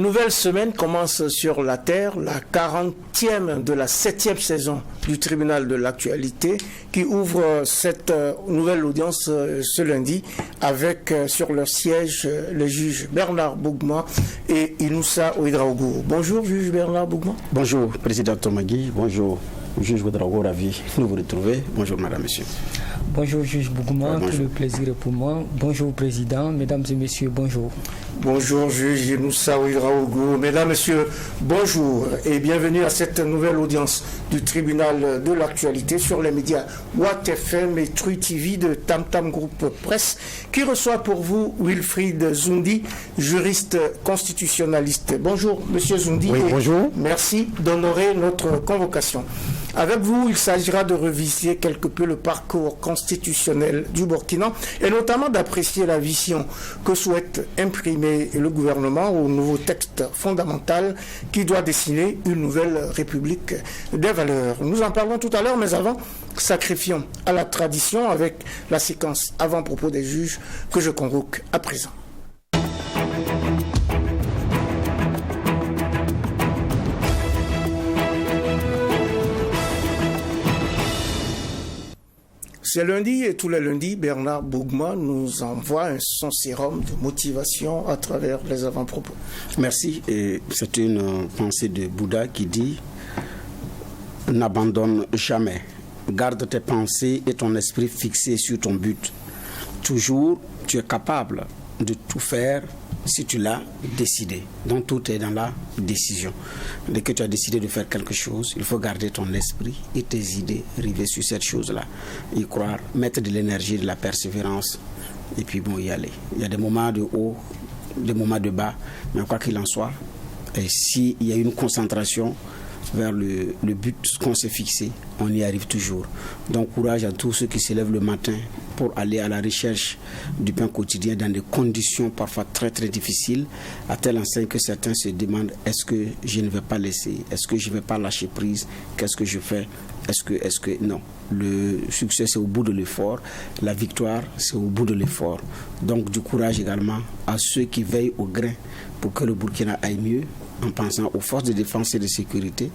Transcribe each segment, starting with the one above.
nouvelle semaine commence sur la Terre, la 40e de la 7e saison du tribunal de l'actualité qui ouvre cette nouvelle audience ce lundi avec sur leur siège les juges Bernard Bougma et Inoussa Ouedraogo. Bonjour juge Bernard Bougma. Bonjour président Tomagui, bonjour juge Ouedraogo, ravi de vous retrouver. Bonjour madame, monsieur. Bonjour juge Bougma, tout le plaisir est pour moi. Bonjour président, mesdames et messieurs, bonjour. Bonjour juge Inoussa Ouedraogo, mesdames, messieurs, bonjour et bienvenue à cette nouvelle audience du tribunal de l'actualité sur les médias Watt FM et True TV de Tam Tam Group Presse qui reçoit pour vous Wilfried Zoundi, juriste constitutionnaliste. Bonjour monsieur Zoundi. Oui, bonjour. Merci d'honorer notre convocation. Avec vous, il s'agira de revisiter quelque peu le parcours constitutionnel du Burkina et notamment d'apprécier la vision que souhaite imprimer le gouvernement au nouveau texte fondamental qui doit dessiner une nouvelle république des valeurs. Nous en parlons tout à l'heure, mais avant, sacrifions à la tradition avec la séquence avant-propos des juges que je convoque à présent. C'est lundi et tous les lundis, Bernard Bougma nous envoie son sérum de motivation à travers les avant-propos. Merci. Et c'est une pensée de Bouddha qui dit « N'abandonne jamais. Garde tes pensées et ton esprit fixés sur ton but. Toujours, tu es capable de tout faire si tu l'as décidé. Donc tout est dans la décision. Dès que tu as décidé de faire quelque chose, il faut garder ton esprit et tes idées rivées sur cette chose-là. Y croire, mettre de l'énergie, de la persévérance et puis bon, y aller. Il y a des moments de haut, des moments de bas, mais quoi qu'il en soit, et s'il y a une concentration vers le but qu'on s'est fixé, on y arrive toujours. Donc courage à tous ceux qui se lèvent le matin pour aller à la recherche du pain quotidien dans des conditions parfois très très difficiles, à telle enseigne que certains se demandent est-ce que je ne vais pas laisser, est-ce que je ne vais pas lâcher prise, qu'est-ce que je fais, est-ce que non. Le succès c'est au bout de l'effort, la victoire c'est au bout de l'effort. Donc du courage également à ceux qui veillent au grain pour que le Burkina aille mieux, en pensant aux forces de défense et de sécurité,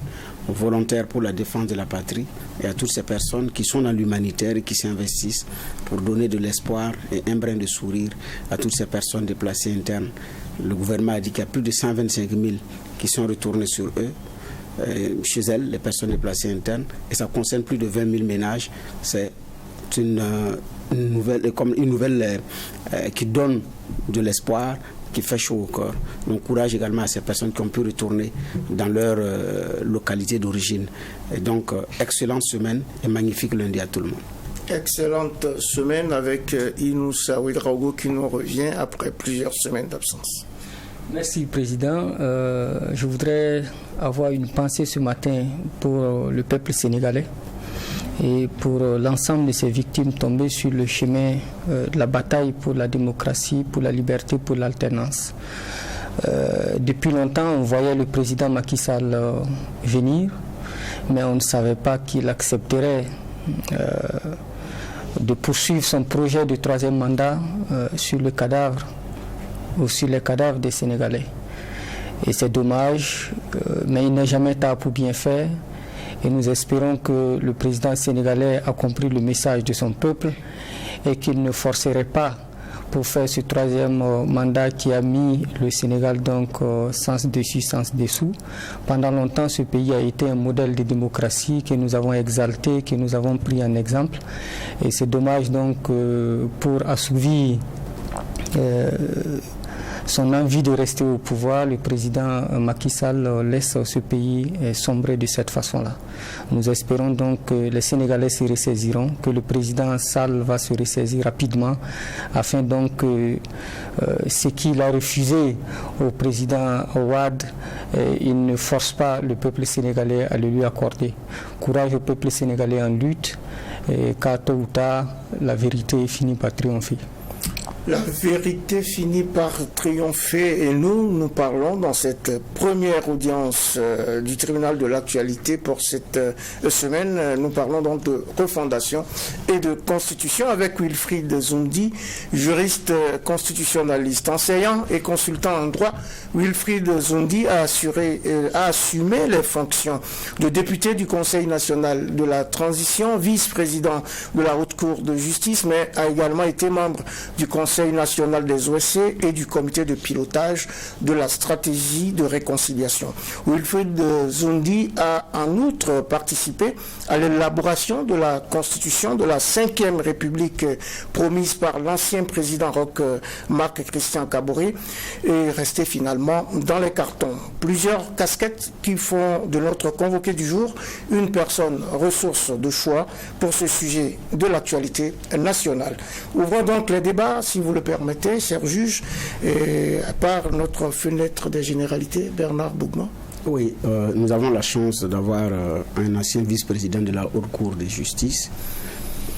aux volontaires pour la défense de la patrie et à toutes ces personnes qui sont dans l'humanitaire et qui s'investissent pour donner de l'espoir et un brin de sourire à toutes ces personnes déplacées internes. Le gouvernement a dit qu'il y a plus de 125 000 qui sont retournés sur eux, chez elles, les personnes déplacées internes, et ça concerne plus de 20 000 ménages. C'est une nouvelle qui donne de l'espoir, qui fait chaud au corps. Donc courage également à ces personnes qui ont pu retourner dans leur localité d'origine. Et donc excellente semaine et magnifique lundi à tout le monde. Excellente semaine avec Inoussa Ouedraogo qui nous revient après plusieurs semaines d'absence. Merci président. Je voudrais avoir une pensée ce matin pour le peuple sénégalais et pour l'ensemble de ces victimes tombées sur le chemin de la bataille pour la démocratie, pour la liberté, pour l'alternance. Depuis longtemps, on voyait le président Macky Sall venir, mais on ne savait pas qu'il accepterait de poursuivre son projet de troisième mandat sur le cadavre ou sur les cadavres des Sénégalais. Et c'est dommage, mais il n'a jamais tard pour bien faire. Et nous espérons que le président sénégalais a compris le message de son peuple et qu'il ne forcerait pas pour faire ce troisième mandat qui a mis le Sénégal donc sens dessus, sens dessous. Pendant longtemps, ce pays a été un modèle de démocratie que nous avons exalté, que nous avons pris en exemple. Et c'est dommage donc pour assouvir son envie de rester au pouvoir, le président Macky Sall laisse ce pays sombrer de cette façon-là. Nous espérons donc que les Sénégalais se ressaisiront, que le président Sall va se ressaisir rapidement, afin donc que ce qu'il a refusé au président Ouad, il ne force pas le peuple sénégalais à le lui accorder. Courage au peuple sénégalais en lutte, car tôt ou tard, la vérité finit par triompher. La vérité finit par triompher et nous parlons dans cette première audience du tribunal de l'actualité pour cette semaine. Nous parlons donc de refondation et de constitution avec Wilfried Zoundi, juriste constitutionnaliste, enseignant et consultant en droit. Wilfried Zoundi a assumé les fonctions de député du Conseil national de la transition, vice-président de la Haute Cour de justice, mais a également été membre du Conseil national des OSC et du comité de pilotage de la stratégie de réconciliation. Wilfried Zoundi a en outre participé à l'élaboration de la constitution de la 5e République promise par l'ancien président Roch Marc Christian Kaboré et resté finalement dans les cartons. Plusieurs casquettes qui font de notre convoqué du jour une personne ressource de choix pour ce sujet de l'actualité nationale. Ouvrons donc les débats, si vous le permettez, cher juge, par notre fenêtre des généralités, Bernard Bougman. Oui, nous avons la chance d'avoir un ancien vice-président de la Haute Cour de justice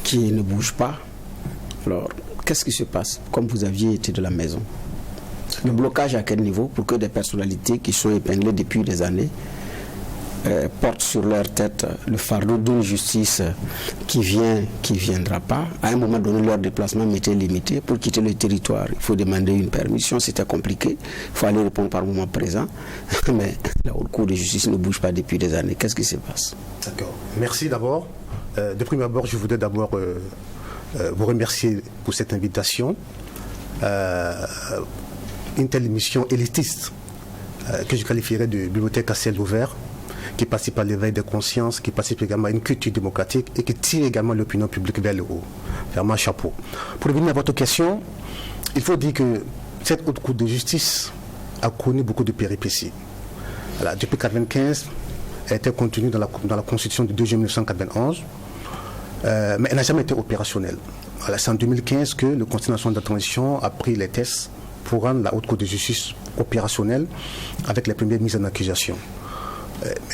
qui ne bouge pas. Alors, qu'est-ce qui se passe, comme vous aviez été de la maison? Le blocage à quel niveau pour que des personnalités qui sont épinglées depuis des années portent sur leur tête le fardeau d'une justice qui viendra pas. À un moment donné, leur déplacement m'était limité. Pour quitter le territoire, il faut demander une permission. C'était compliqué. Il faut aller répondre par moment présent. Mais la Haute Cour de justice ne bouge pas depuis des années. Qu'est-ce qui se passe? D'accord. Merci d'abord. De prime abord, je voudrais d'abord vous remercier pour cette invitation. Une telle émission élitiste que je qualifierais de bibliothèque à ciel ouvert, qui participe à l'éveil des consciences, qui participe également à une culture démocratique et qui tire également l'opinion publique vers le haut. Vraiment chapeau. Pour revenir à votre question, il faut dire que cette haute cour de justice a connu beaucoup de péripéties. Alors, depuis 1995, elle était contenue dans la constitution du 2 juillet 1991, mais elle n'a jamais été opérationnelle. C'est en 2015 que le Conseil national de la transition a pris les tests pour rendre la haute cour de justice opérationnelle avec les premières mises en accusation.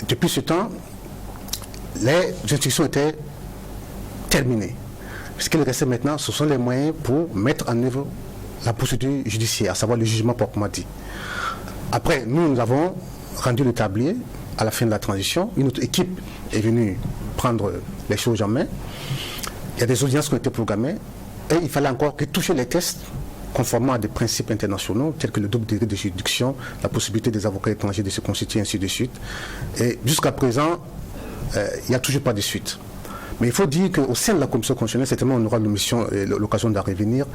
Depuis ce temps, les instructions étaient terminées. Ce qu'il restait maintenant, ce sont les moyens pour mettre en œuvre la procédure judiciaire, à savoir le jugement proprement dit. Après, nous avons rendu le tablier à la fin de la transition. Une autre équipe est venue prendre les choses en main. Il y a des audiences qui ont été programmées et il fallait encore retoucher les tests conformément à des principes internationaux tels que le double degré de juridiction, la possibilité des avocats étrangers de se constituer, ainsi de suite. Et jusqu'à présent, il n'y a toujours pas de suite. Mais il faut dire qu'au sein de la Commission constitutionnelle, certainement on aura l'occasion d'en revenir,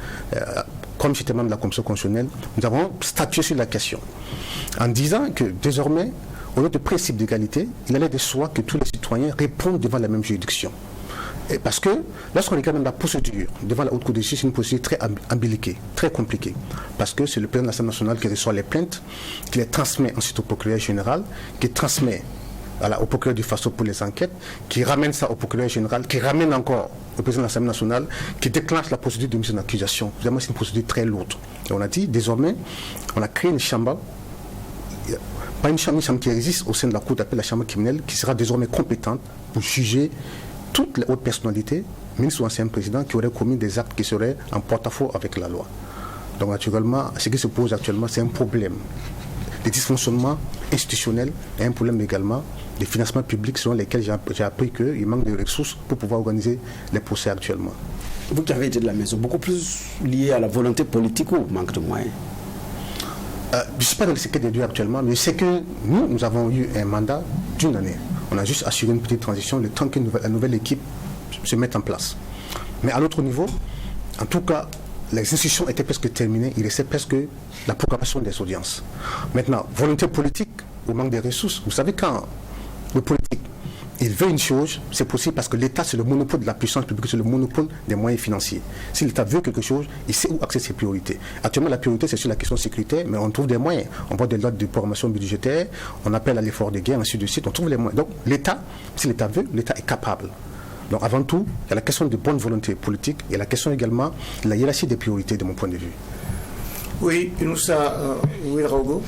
comme j'étais membre de la Commission constitutionnelle, nous avons statué sur la question en disant que désormais, au lieu de principe d'égalité, il allait de soi que tous les citoyens répondent devant la même juridiction. Et parce que lorsqu'on regarde même la procédure devant la Haute Cour de justice, c'est une procédure très imbriquée, très compliquée. Parce que c'est le président de l'Assemblée nationale qui reçoit les plaintes, qui les transmet ensuite au procureur général, qui transmet au procureur du FASO pour les enquêtes, qui ramène ça au procureur général, qui ramène encore au président de l'Assemblée nationale, qui déclenche la procédure de mise en accusation. Évidemment, c'est une procédure très lourde. Et on a dit, désormais, on a créé une chambre, pas une chambre qui existe au sein de la Cour d'appel, la chambre criminelle, qui sera désormais compétente pour juger toutes les hautes personnalités, ministres ou anciens présidents, qui auraient commis des actes qui seraient en porte-à-faux avec la loi. Donc naturellement, ce qui se pose actuellement, c'est un problème de dysfonctionnement institutionnel et un problème également de financement public selon lesquels j'ai appris qu'il manque de ressources pour pouvoir organiser les procès actuellement. Vous qui avez été de la maison, beaucoup plus lié à la volonté politique ou manque de moyens? Je ne suis pas dans le secret des dieux actuellement, mais je sais que nous avons eu un mandat d'une année. On a juste assuré une petite transition, le temps que la nouvelle équipe se mette en place. Mais à l'autre niveau, en tout cas, les institutions étaient presque terminées, il restait presque la programmation des audiences. Maintenant, volonté politique ou manque de ressources, vous savez, quand le politique, il veut une chose, c'est possible parce que l'État, c'est le monopole de la puissance publique, c'est le monopole des moyens financiers. Si l'État veut quelque chose, il sait où axer ses priorités. Actuellement, la priorité, c'est sur la question sécuritaire, mais on trouve des moyens. On voit des lois de programmation budgétaire, on appelle à l'effort de guerre, ainsi de suite, on trouve les moyens. Donc, l'État, si l'État veut, l'État est capable. Donc, avant tout, il y a la question de bonne volonté politique, et la question également de la hiérarchie des priorités, de mon point de vue. Oui, Inoussa Ouedraogo.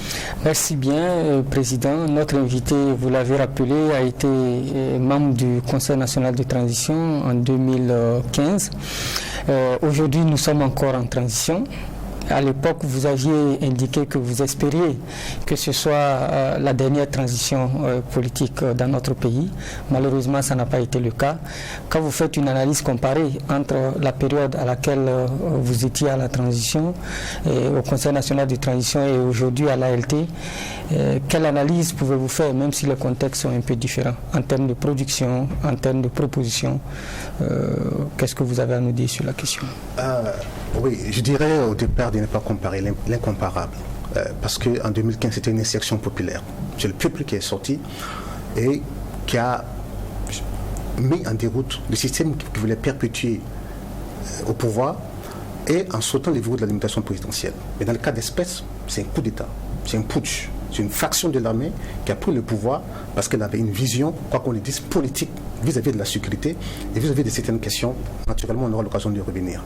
Merci bien, Président. Notre invité, vous l'avez rappelé, a été membre du Conseil national de transition en 2015. Aujourd'hui, nous sommes encore en transition. À l'époque, vous aviez indiqué que vous espériez que ce soit la dernière transition politique dans notre pays. Malheureusement, ça n'a pas été le cas. Quand vous faites une analyse comparée entre la période à laquelle vous étiez à la transition, au Conseil national de transition et aujourd'hui à l'ALT, quelle analyse pouvez-vous faire, même si les contextes sont un peu différents, en termes de production, en termes de propositions? Qu'est-ce que vous avez à nous dire sur la question? Oui, je dirais au départ de ne pas comparer l'incomparable. Parce qu'en 2015, c'était une insurrection populaire. C'est le peuple qui est sorti et qui a mis en déroute le système qui voulait perpétuer au pouvoir et en sautant les verrous de la limitation présidentielle. Mais dans le cas d'espèce, c'est un coup d'État, c'est un putsch, c'est une faction de l'armée qui a pris le pouvoir parce qu'elle avait une vision, quoi qu'on le dise, politique vis-à-vis de la sécurité et vis-à-vis de certaines questions. Naturellement, on aura l'occasion de revenir.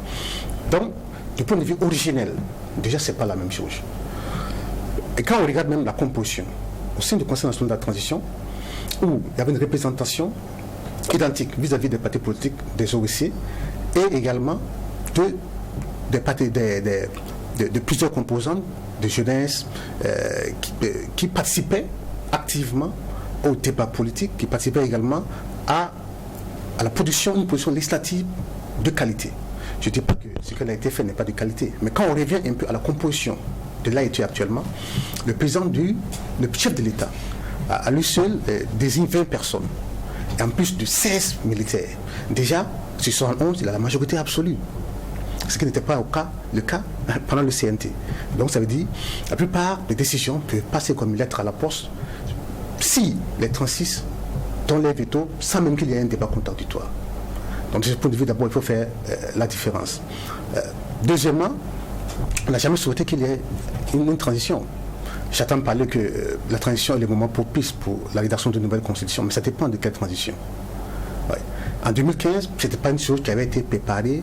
Donc, du point de vue originel, déjà, ce n'est pas la même chose. Et quand on regarde même la composition, au sein du Conseil national de la transition, où il y avait une représentation identique vis-à-vis des partis politiques, des OEC, et également de plusieurs composantes de jeunesse qui participaient activement au débat politique, qui participaient également à la production d'une position législative de qualité. Je ne dis pas que ce qui a été fait n'est pas de qualité, mais quand on revient un peu à la composition de l'AET actuellement, le chef de l'État a lui seul désigne 20 personnes, et en plus de 16 militaires. Déjà, sur 71, il a la majorité absolue, ce qui n'était pas le cas pendant le CNT. Donc ça veut dire que la plupart des décisions peuvent passer comme une lettre à la poste si les 36 donnent les veto sans même qu'il y ait un débat contradictoire. Donc de ce point de vue, d'abord, il faut faire la différence. Deuxièmement, on n'a jamais souhaité qu'il y ait une transition. J'attends parler que la transition est le moment propice pour la rédaction de nouvelles constitutions, mais ça dépend de quelle transition. Ouais. En 2015, ce n'était pas une chose qui avait été préparée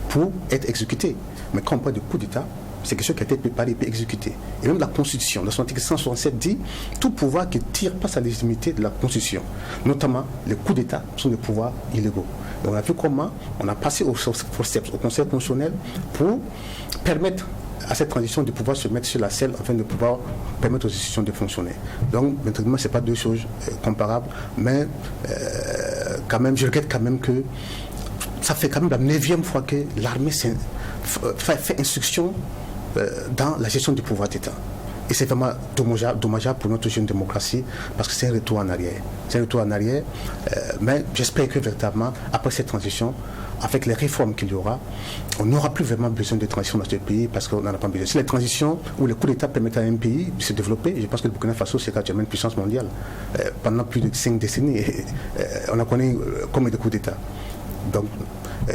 pour être exécutée. Mais quand on parle de coup d'État, c'est quelque chose qui a été préparé et exécuté. Et même la Constitution, dans son article 167, dit tout pouvoir qui tire pas sa légitimité de la Constitution. Notamment, les coups d'État sont des pouvoirs illégaux. Et on a vu comment on a passé au Conseil constitutionnel pour permettre à cette transition de pouvoir se mettre sur la selle afin de pouvoir permettre aux institutions de fonctionner. Donc, maintenant, ce n'est pas deux choses comparables, mais quand même, je regrette quand même que ça fait quand même la 9e fois que l'armée fait instruction dans la gestion du pouvoir d'État. Et c'est vraiment dommageable pour notre jeune démocratie parce que c'est un retour en arrière. C'est un retour en arrière, mais j'espère que véritablement, après cette transition, avec les réformes qu'il y aura, on n'aura plus vraiment besoin de transition dans ce pays parce qu'on n'en a pas besoin. Si les transitions ou les coups d'État permettent à un pays de se développer, je pense que le Burkina Faso, c'est actuellement une puissance mondiale. Pendant plus de 5 décennies, on a connu comme des coups d'État. Donc,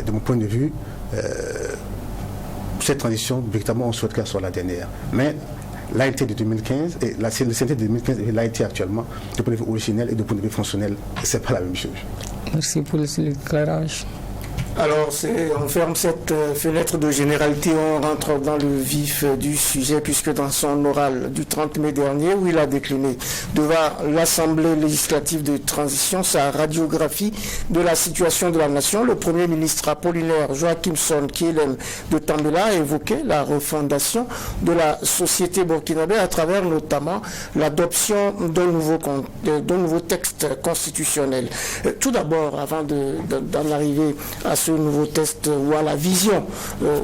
de mon point de vue, cette transition, véritablement, on souhaite qu'elle soit la dernière. Mais l'ALT de 2015, et le CNT de 2015 et l'ALT actuellement, de point de vue originel et de point de vue fonctionnel, ce n'est pas la même chose. Merci pour l'éclairage. Alors, on ferme cette fenêtre de généralité, on rentre dans le vif du sujet, puisque dans son oral du 30 mai dernier, où il a décliné devant l'Assemblée législative de transition sa radiographie de la situation de la nation, le Premier ministre Apollinaire Joachimson Kielem de Tambela a évoqué la refondation de la société burkinabé à travers notamment l'adoption d'un nouveau texte constitutionnel. Tout d'abord, avant d'en arriver à ce nouveau texte ou à la vision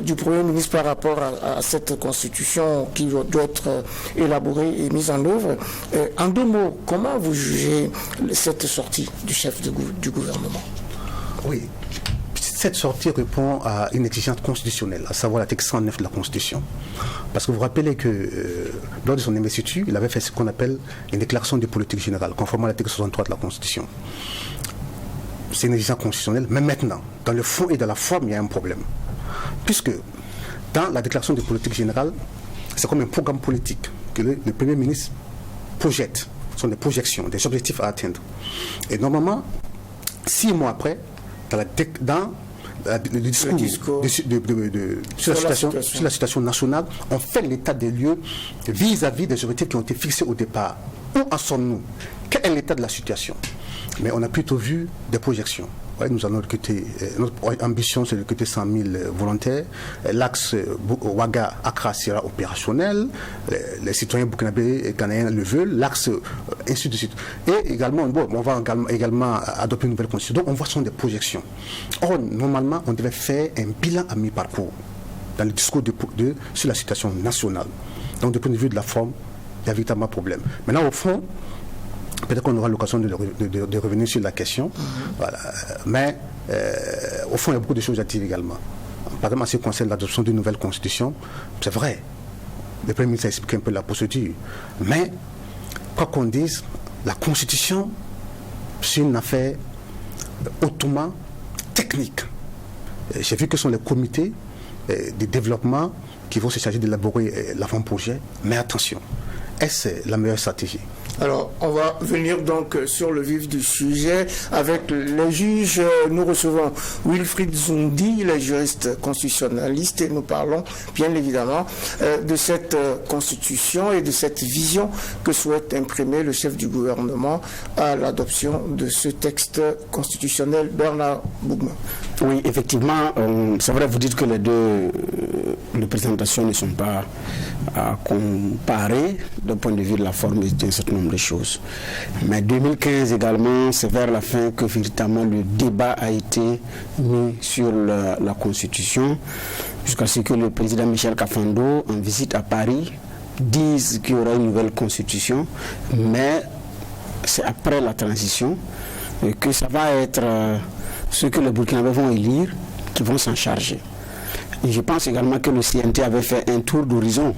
du Premier ministre par rapport à cette constitution qui doit être élaborée et mise en œuvre. En 2 mots, comment vous jugez cette sortie du chef du gouvernement? Oui, cette sortie répond à une exigence constitutionnelle, à savoir l'article 109 de la Constitution. Parce que vous vous rappelez que lors de son investiture, il avait fait ce qu'on appelle une déclaration de politique générale, conformément à l'article 63 de la Constitution. C'est une exigence constitutionnelle, mais maintenant, dans le fond et dans la forme, il y a un problème. Puisque dans la déclaration de politique générale, c'est comme un programme politique que le Premier ministre projette. Ce sont des projections, des objectifs à atteindre. Et normalement, 6 mois après, dans le discours sur la situation nationale, on fait l'état des lieux vis-à-vis des objectifs qui ont été fixés au départ. Où en sommes-nous? Quel est l'état de la situation? Mais on a plutôt vu des projections. Ouais, nous allons recruter, notre ambition c'est de recruter 100 000 volontaires. L'axe Ouaga-Accra sera opérationnel. Les citoyens burkinabés et ghanéens le veulent. L'axe, ainsi de suite. Et également, on va également adopter une nouvelle constitution. Donc on voit ce sont des projections. Or, normalement, on devait faire un bilan à mi-parcours dans le discours sur la situation nationale. Donc, du point de vue de la forme, il y a véritablement un problème. Maintenant, au fond, peut-être qu'on aura l'occasion de revenir sur la question. Voilà. Mais au fond, il y a beaucoup de choses à dire également. Par exemple, en ce qui concerne l'adoption d'une nouvelle constitution, c'est vrai. Le Premier ministre a expliqué un peu la procédure. Mais, quoi qu'on dise, la constitution, c'est une affaire hautement technique. J'ai vu que ce sont les comités de développement qui vont se charger d'élaborer l'avant-projet. Mais attention, est-ce la meilleure stratégie? Alors, on va venir donc sur le vif du sujet avec les juges. Nous recevons Wilfried Zoundi, il est juriste constitutionnaliste, et nous parlons bien évidemment de cette constitution et de cette vision que souhaite imprimer le chef du gouvernement à l'adoption de ce texte constitutionnel. Bernard Bougma. Oui, effectivement, c'est vrai, vous dites que les deux représentations ne sont pas à comparer d'un point de vue de la forme et d'un certain nombre de choses. Mais 2015 également, c'est vers la fin que véritablement le débat a été mis sur la Constitution, jusqu'à ce que le président Michel Kafando, en visite à Paris, dise qu'il y aura une nouvelle Constitution, mais c'est après la transition que ça va être ceux que les Burkinabés vont élire qui vont s'en charger. Et je pense également que le CNT avait fait un tour d'horizon.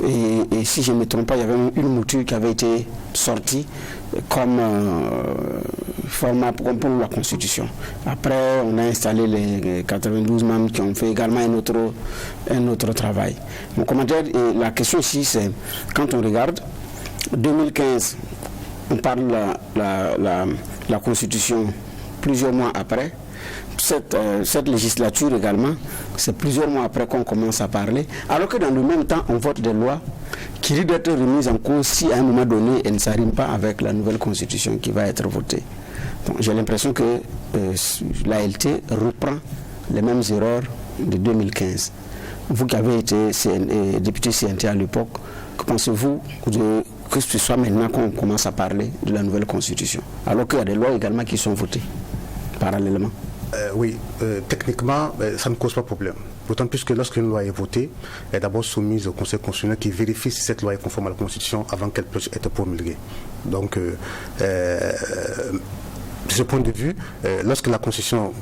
Et si je ne me trompe pas, il y avait une mouture qui avait été sortie comme format pour la Constitution. Après, on a installé les 92 membres qui ont fait également un autre travail. Mon commentaire, et la question ici, c'est quand on regarde 2015, on parle de la Constitution plusieurs mois après. Cette législature également, c'est plusieurs mois après qu'on commence à parler, alors que dans le même temps, on vote des lois qui risquent d'être remises en cause si à un moment donné, elles ne s'arriment pas avec la nouvelle constitution qui va être votée. Donc, j'ai l'impression que l'ALT reprend les mêmes erreurs de 2015. Vous qui avez été député CNT à l'époque, que pensez-vous que ce soit maintenant qu'on commence à parler de la nouvelle constitution, alors qu'il y a des lois également qui sont votées parallèlement? Oui, techniquement, ça ne cause pas de problème. D'autant plus que lorsqu'une loi est votée, elle est d'abord soumise au Conseil constitutionnel qui vérifie si cette loi est conforme à la Constitution avant qu'elle puisse être promulguée. Donc, de ce point de vue, lorsque la Constitution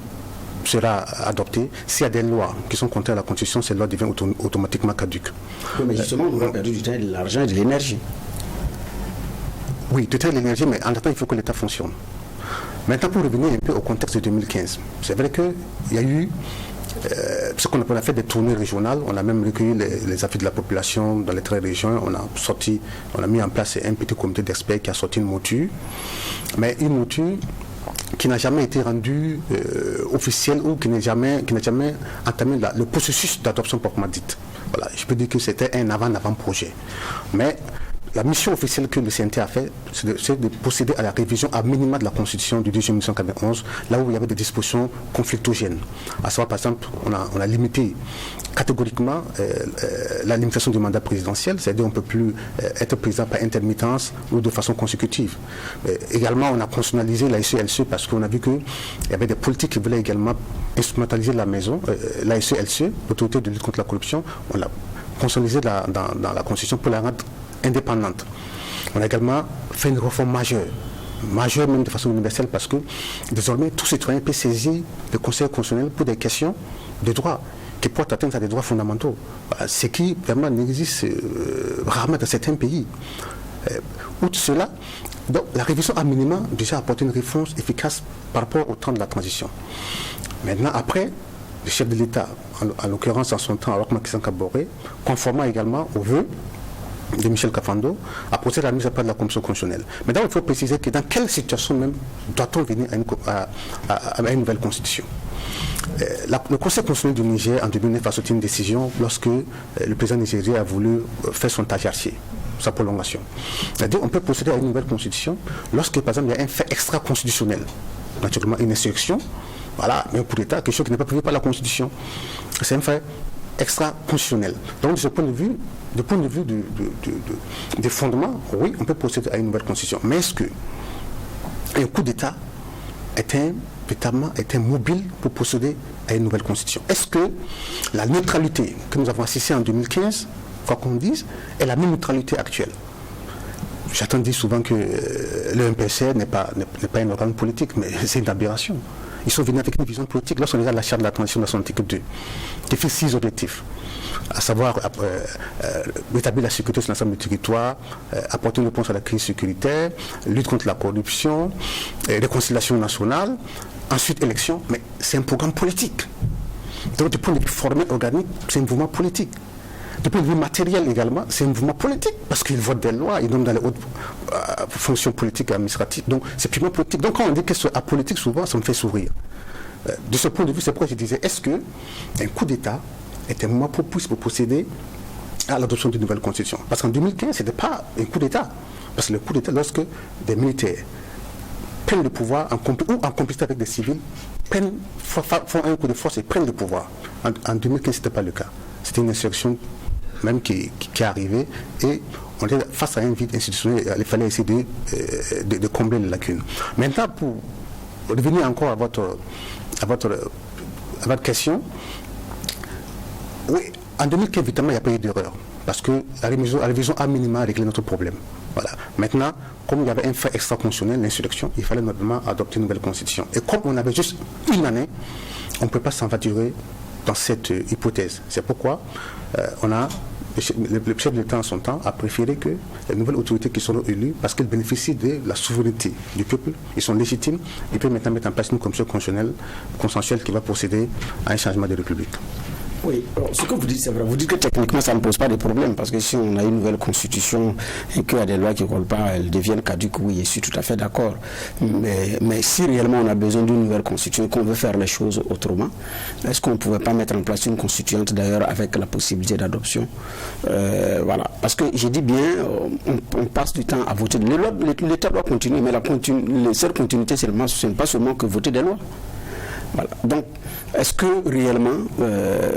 sera adoptée, s'il y a des lois qui sont contraires à la Constitution, cette loi devient automatiquement caduque. Oui, mais justement, on a perdu du temps, de l'argent et de l'énergie. Oui, du temps et de l'énergie, mais en attendant, il faut que l'État fonctionne. Maintenant, pour revenir un peu au contexte de 2015, c'est vrai qu'il y a eu ce qu'on a fait des tournées régionales. On a même recueilli les avis de la population dans les 13 régions. On a mis en place un petit comité d'experts qui a sorti une mouture. Mais une mouture qui n'a jamais été rendue officielle ou qui n'a jamais entamé le processus d'adoption proprement dite. Voilà, je peux dire que c'était un avant-projet. Mais la mission officielle que le CNT a fait, c'est de procéder à la révision à minima de la Constitution du 2e 1991, là où il y avait des dispositions conflictogènes. À savoir, par exemple, on a limité catégoriquement la limitation du mandat présidentiel, c'est-à-dire qu'on ne peut plus être président par intermittence ou de façon consécutive. Également, on a constitutionnalisé la SE-LCE parce qu'on a vu qu'il y avait des politiques qui voulaient également instrumentaliser la maison, la SE-LCE, l'autorité de lutte contre la corruption, on l'a constitutionnalisé dans la Constitution pour la rendre indépendante. On a également fait une réforme majeure même de façon universelle, parce que désormais tout citoyen peut saisir le Conseil constitutionnel pour des questions de droit qui portent atteinte à des droits fondamentaux, ce qui vraiment n'existe rarement dans certains pays. Outre cela, donc, la révision à minima déjà apporté une réponse efficace par rapport au temps de la transition. Maintenant, après, le chef de l'État, en l'occurrence en son temps, Roch Marc Christian Kaboré, conformément également aux vœux de Michel Kafando a procédé à la mise à part de la Commission constitutionnelle. Mais d'abord, il faut préciser que dans quelle situation même doit-on venir à une nouvelle constitution? Le Conseil constitutionnel du Niger, en 2009, a sauté une décision lorsque le président nigérien a voulu faire son tajarcier, sa prolongation. C'est-à-dire qu'on peut procéder à une nouvelle constitution lorsque, par exemple, il y a un fait extra-constitutionnel, naturellement une insurrection, voilà, mais un coup d'État, quelque chose qui n'est pas prévu par la Constitution. C'est un fait extra-constitutionnel. Donc, de ce point de vue, des fondements, oui, on peut procéder à une nouvelle constitution. Mais est-ce qu'un coup d'État est un mobile pour procéder à une nouvelle constitution? Est-ce que la neutralité que nous avons assistée en 2015, quoi qu'on dise, est la même neutralité actuelle? J'entends dire souvent que le MPC n'est pas un organe politique, mais c'est une aberration. Ils sont venus avec une vision politique. Lorsqu'on regarde la charte de la transition dans son article 2, qui fait 6 objectifs, à savoir rétablir la sécurité sur l'ensemble du territoire, apporter une réponse à la crise sécuritaire, lutte contre la corruption, réconciliation nationale, ensuite élection, mais c'est un programme politique. Donc du point de vue formel, organique, c'est un mouvement politique. Du point de vue matériel également, c'est un mouvement politique, parce qu'ils votent des lois, ils donnent dans les hautes fonctions politiques et administratives. Donc c'est purement politique. Donc quand on dit que c'est apolitique, souvent, ça me fait sourire. De ce point de vue, c'est pourquoi je disais, est-ce qu'un coup d'État est un moyen propice pour procéder à l'adoption d'une nouvelle constitution? Parce qu'en 2015, ce n'était pas un coup d'État. Parce que le coup d'État, lorsque des militaires prennent le pouvoir en complicité avec des civils, font un coup de force et prennent le pouvoir. En 2015, ce n'était pas le cas. C'était une insurrection même qui est arrivée et on était face à un vide institutionnel. Il fallait essayer de combler les lacunes. Maintenant, pour revenir encore à votre question, oui, en 2015, évidemment, il n'y a pas eu d'erreur, parce que la révision a minima réglé notre problème. Voilà. Maintenant, comme il y avait un fait extra-constitutionnel, l'insurrection, il fallait normalement adopter une nouvelle constitution. Et comme on avait juste une année, on ne peut pas s'aventurer dans cette hypothèse. C'est pourquoi le chef de l'État en son temps a préféré que les nouvelles autorités qui seront élues, parce qu'elles bénéficient de la souveraineté du peuple, ils sont légitimes, ils peuvent maintenant mettre en place une commission consensuelle qui va procéder à un changement de république. Oui, alors, ce que vous dites, c'est vrai. Vous dites que techniquement, ça ne pose pas de problème, parce que si on a une nouvelle constitution et qu'il y a des lois qui ne collent pas, elles deviennent caduques, oui, je suis tout à fait d'accord. Mais si réellement on a besoin d'une nouvelle constitution, qu'on veut faire les choses autrement, est-ce qu'on ne pouvait pas mettre en place une constituante, d'ailleurs, avec la possibilité d'adoption? Voilà. Parce que j'ai dit bien, on passe du temps à voter. L'État doit continuer, mais la seule continuité, ce n'est pas seulement que voter des lois. Voilà. Donc, est-ce que réellement,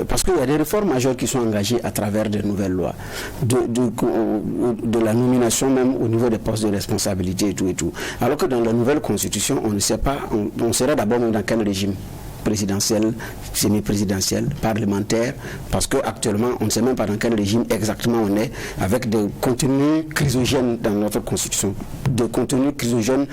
parce qu'il y a des réformes majeures qui sont engagées à travers de nouvelles lois, de la nomination même au niveau des postes de responsabilité et tout, alors que dans la nouvelle constitution, on ne sait pas, on sera d'abord dans quel régime? Présidentiel, semi-présidentiel, parlementaire, parce qu'actuellement, on ne sait même pas dans quel régime exactement on est, avec des contenus chrysogènes dans notre constitution, des contenus chrysogènes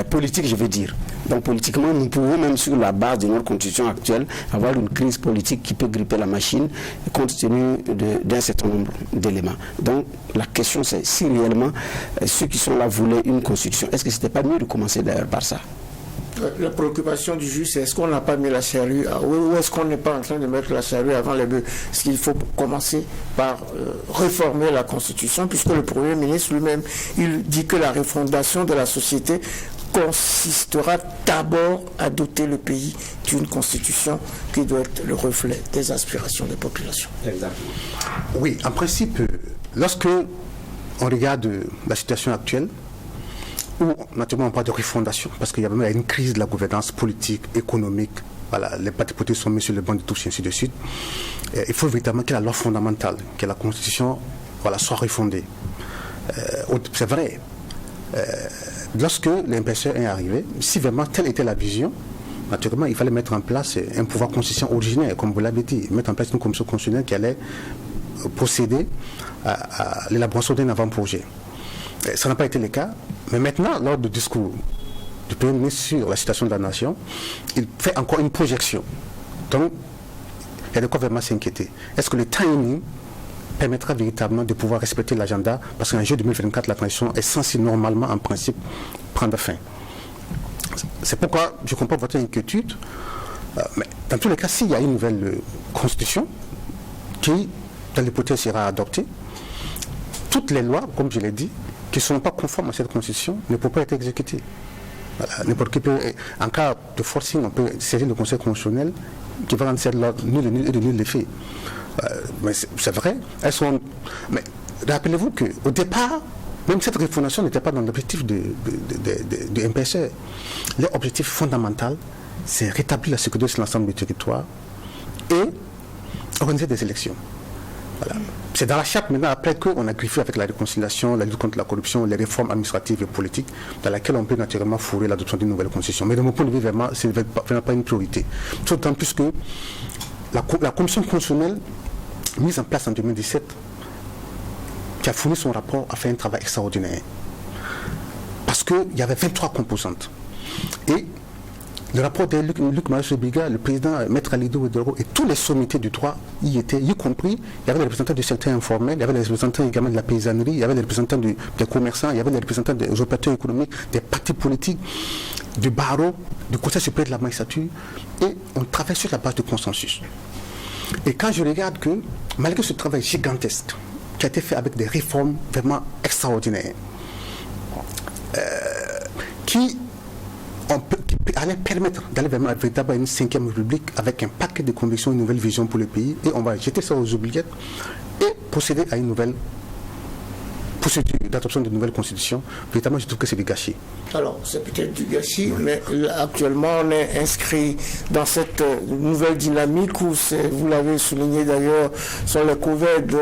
politiques, je veux dire. Donc politiquement, nous pouvons même sur la base de notre constitution actuelle avoir une crise politique qui peut gripper la machine compte tenu d'un certain nombre d'éléments. Donc la question c'est si réellement ceux qui sont là voulaient une constitution, est-ce que ce n'était pas mieux de commencer d'ailleurs par ça? La préoccupation du juge, c'est est-ce qu'on n'a pas mis la charrue ou est-ce qu'on n'est pas en train de mettre la charrue avant les bœufs? Est-ce qu'il faut commencer par réformer la Constitution, puisque le Premier ministre lui-même, il dit que la refondation de la société consistera d'abord à doter le pays d'une constitution qui doit être le reflet des aspirations des populations. Exactement. Oui, en principe, lorsque on regarde la situation actuelle, où naturellement on parle de refondation, parce qu'il y a vraiment une crise de la gouvernance politique, économique, voilà, les partis politiques sont mis sur le banc de touche, ainsi de suite. Il faut véritablement que la loi fondamentale, que la Constitution soit refondée. C'est vrai. Lorsque l'MPC est arrivé, si vraiment telle était la vision, naturellement, il fallait mettre en place un pouvoir constitutionnel originaire, comme vous l'avez dit, mettre en place une commission constitutionnelle qui allait procéder à l'élaboration d'un avant-projet. Ça n'a pas été le cas, mais maintenant, lors du discours du Premier ministre sur la situation de la nation, il fait encore une projection. Donc, il y a de quoi vraiment s'inquiéter. Est-ce que le timing permettra véritablement de pouvoir respecter l'agenda? Parce qu'en juillet 2024, la transition est censée normalement, en principe, prendre fin. C'est pourquoi je comprends votre inquiétude. Mais dans tous les cas, s'il y a une nouvelle constitution qui, dans l'hypothèse, sera adoptée, toutes les lois, comme je l'ai dit, qui ne sont pas conformes à cette constitution ne peuvent pas être exécutées. Voilà. N'importe qui peut, en cas de forcing, on peut saisir le Conseil constitutionnel qui va rendre cette loi nulle et de nul effet. Mais c'est vrai, elles sont. Mais rappelez-vous qu'au départ, même cette refondation n'était pas dans l'objectif de MPSE. Leur objectif fondamental, c'est rétablir la sécurité sur l'ensemble du territoire et organiser des élections. Voilà. C'est dans la charte maintenant, après qu'on a griffé avec la réconciliation, la lutte contre la corruption, les réformes administratives et politiques, dans laquelle on peut naturellement fourrer l'adoption d'une nouvelle constitution. Mais de mon point de vue, vraiment, ce n'est vraiment pas une priorité. D'autant plus que la commission constitutionnelle, mise en place en 2017, qui a fourni son rapport, a fait un travail extraordinaire. Parce qu'il y avait 23 composantes. Et le rapport de Luc Maréchal-Biga, le président Maître Alidou Ouedraogo et tous les sommités du droit y étaient, y compris, il y avait les représentants du secteur informel, il y avait les représentants également de la paysannerie, il y avait les représentants des commerçants, il y avait les représentants des opérateurs économiques, des partis politiques, du barreau, du Conseil supérieur de la magistrature, et on travaille sur la base de consensus. Et quand je regarde que, malgré ce travail gigantesque, qui a été fait avec des réformes vraiment extraordinaires, qui allait permettre d'aller vraiment à une 5e République avec un paquet de convictions, une nouvelle vision pour le pays, et on va jeter ça aux oubliettes et procéder à une nouvelle procédure d'adoption de nouvelle constitution. Véritablement, je trouve que c'est du gâchis. Alors, c'est peut-être du gâchis, oui. Mais actuellement, on est inscrit dans cette nouvelle dynamique où, vous l'avez souligné d'ailleurs, sont les COVED,